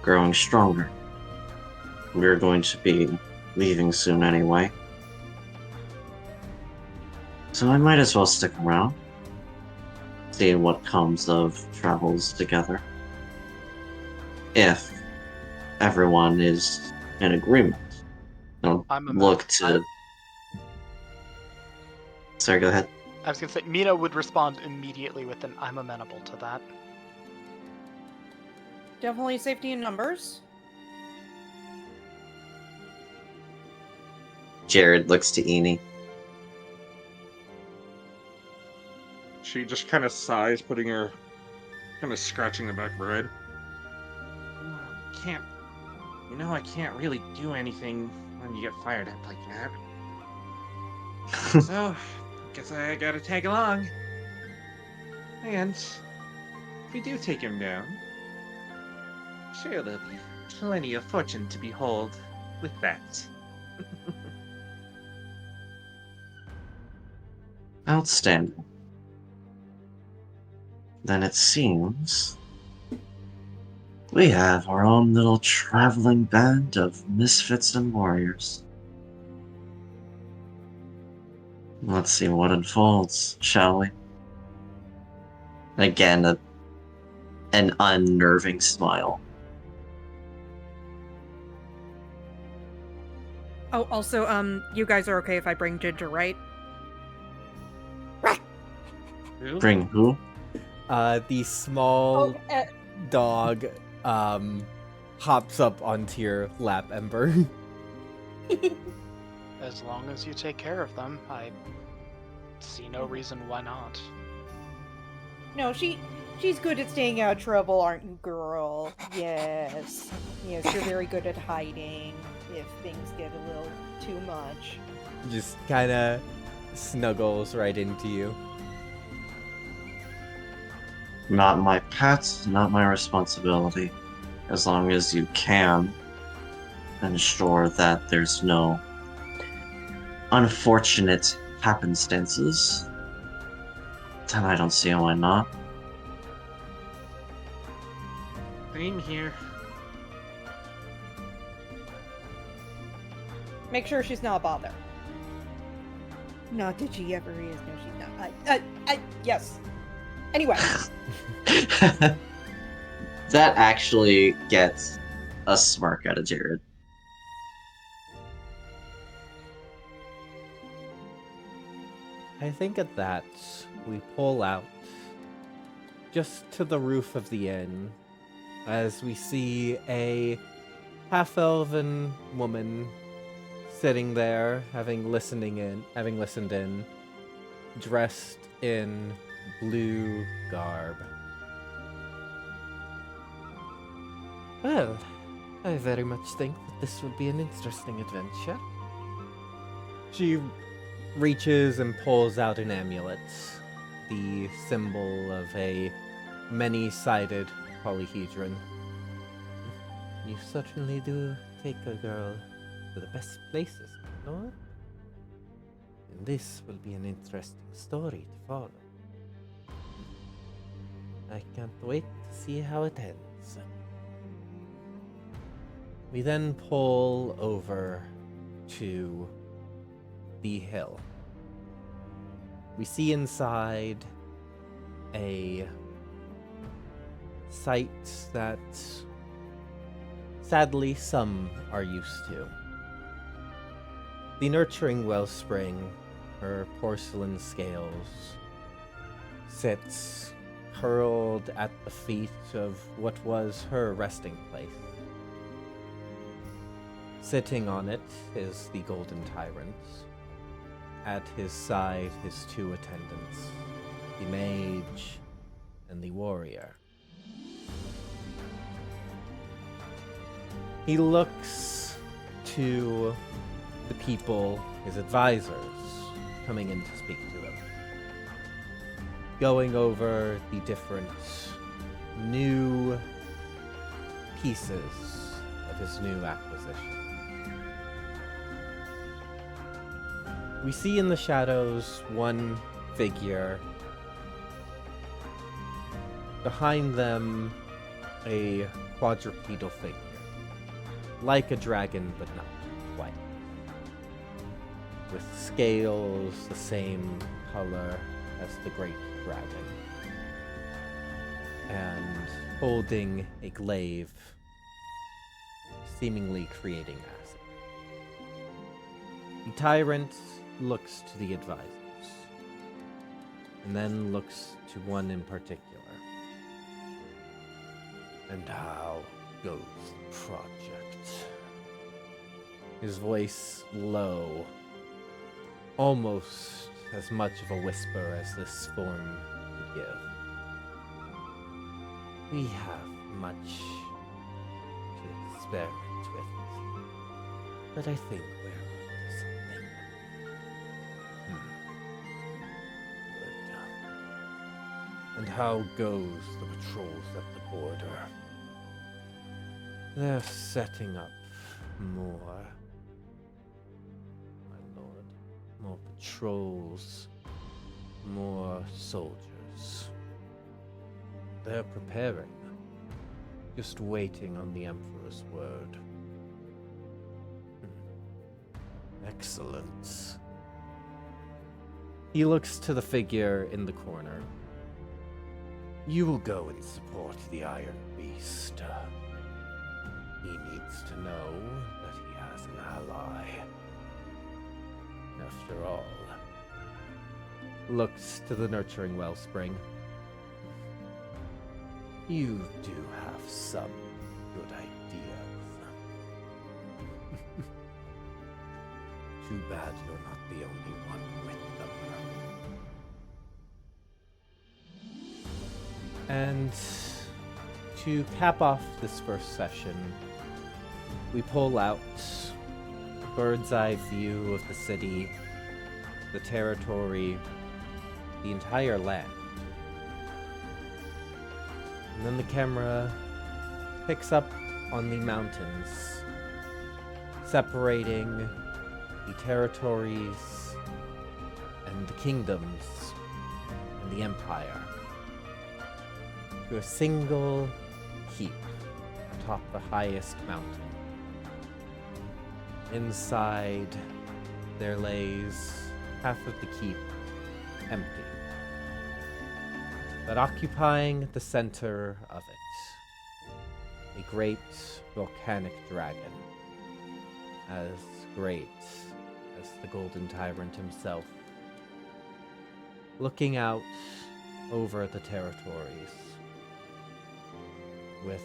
Growing stronger. We're going to be leaving soon anyway. So I might as well stick around. See what comes of travels together. If everyone is in agreement. Don't I'm a look man. to... Sorry, go ahead. I was gonna say Mina would respond immediately with an "I'm amenable to that." Definitely safety in numbers. Jared looks to Eni. She just kind of sighs, putting her, kind of scratching the back of her head. Can't. You know, I can't really do anything when you get fired at like that. So, guess I gotta tag along. And if we do take him down, sure there'll be plenty of fortune to behold with that. Outstanding. Then it seems we have our own little traveling band of misfits and warriors. Let's see what unfolds, shall we? Again, an unnerving smile. Oh, also, you guys are okay if I bring Ginger, right? Who? Bring who? The small Oh, dog hops up onto your lap, Ember. As long as you take care of them, I see no reason why not. no, she's good at staying out of trouble, aren't you, girl? Yes. Yes, you're very good at hiding if things get a little too much. Just kind of snuggles right into you. Not my pet, not my responsibility. As long as you can ensure that there's no unfortunate happenstances, then I don't see why not. Same here. Make sure she's not a bother. Not that she ever is. No, she's not. Yes. Anyway. That actually gets a smirk out of Jared. I think at that, we pull out just to the roof of the inn as we see a half-elven woman sitting there, having listened in, dressed in blue garb. Well, I very much think that this would be an interesting adventure. She reaches and pulls out an amulet, the symbol of a many-sided polyhedron. You certainly do take a girl to the best places, no? And this will be an interesting story to follow. I can't wait to see how it ends. We then pull over to the hill. We see inside a sight that sadly some are used to. The nurturing wellspring, her porcelain scales, sits curled at the feet of what was her resting place. Sitting on it is the Golden Tyrant. At his side, his two attendants, the mage and the warrior. He looks to the people, his advisors, coming in to speak to him, going over the different new pieces of his new acquisition. We see in the shadows one figure. Behind them, a quadrupedal figure. Like a dragon, but not quite. With scales the same color as the great dragon. And holding a glaive, seemingly creating acid. The tyrant looks to the advisors, and then looks to one in particular. And how goes the project? His voice low, almost as much of a whisper as this form could give. We have much to experiment with, but I think we're onto something. Good. And how goes the patrols at the border? They're setting up more, my lord. More patrols, more soldiers. They're preparing, just waiting on the Emperor's word. Excellent. He looks to the figure in the corner. You will go and support the Iron Beast. He needs to know that he has an ally. After all, looks to the nurturing wellspring. You do have some good ideas. Too bad you're not the only one with them. And to cap off this first session, we pull out a bird's eye view of the city, the territory, the entire land. And then the camera picks up on the mountains, separating the territories and the kingdoms and the empire to a single keep atop the highest mountain. Inside, there lays half of the keep empty. But occupying the center of it, a great volcanic dragon, as great as the Golden Tyrant himself, looking out over the territories with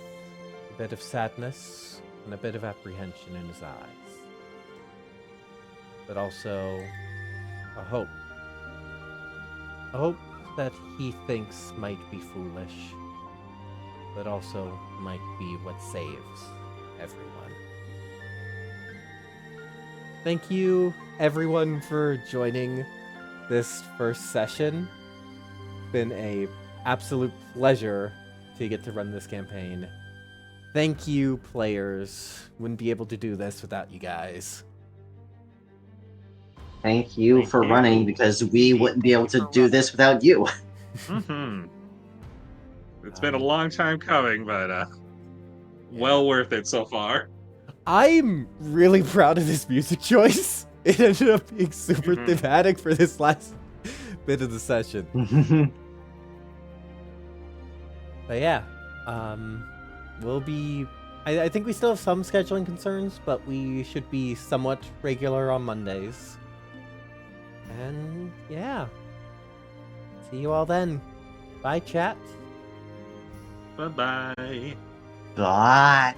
a bit of sadness and a bit of apprehension in his eyes, but also a hope. A hope that he thinks might be foolish, but also might be what saves everyone. Thank you, everyone, for joining this first session. It's been an absolute pleasure to get to run this campaign. Thank you, players. Wouldn't be able to do this without you guys. Thank you Thank for you. running, because we wouldn't be able to do this without you. It's been a long time coming, but well worth it so far. I'm really proud of this music choice. It ended up being super Mhm. thematic for this last bit of the session. But yeah, we'll be... I think we still have some scheduling concerns, but we should be somewhat regular on Mondays. And yeah, see you all then. Bye. Bye, chat. Bye bye. Bye.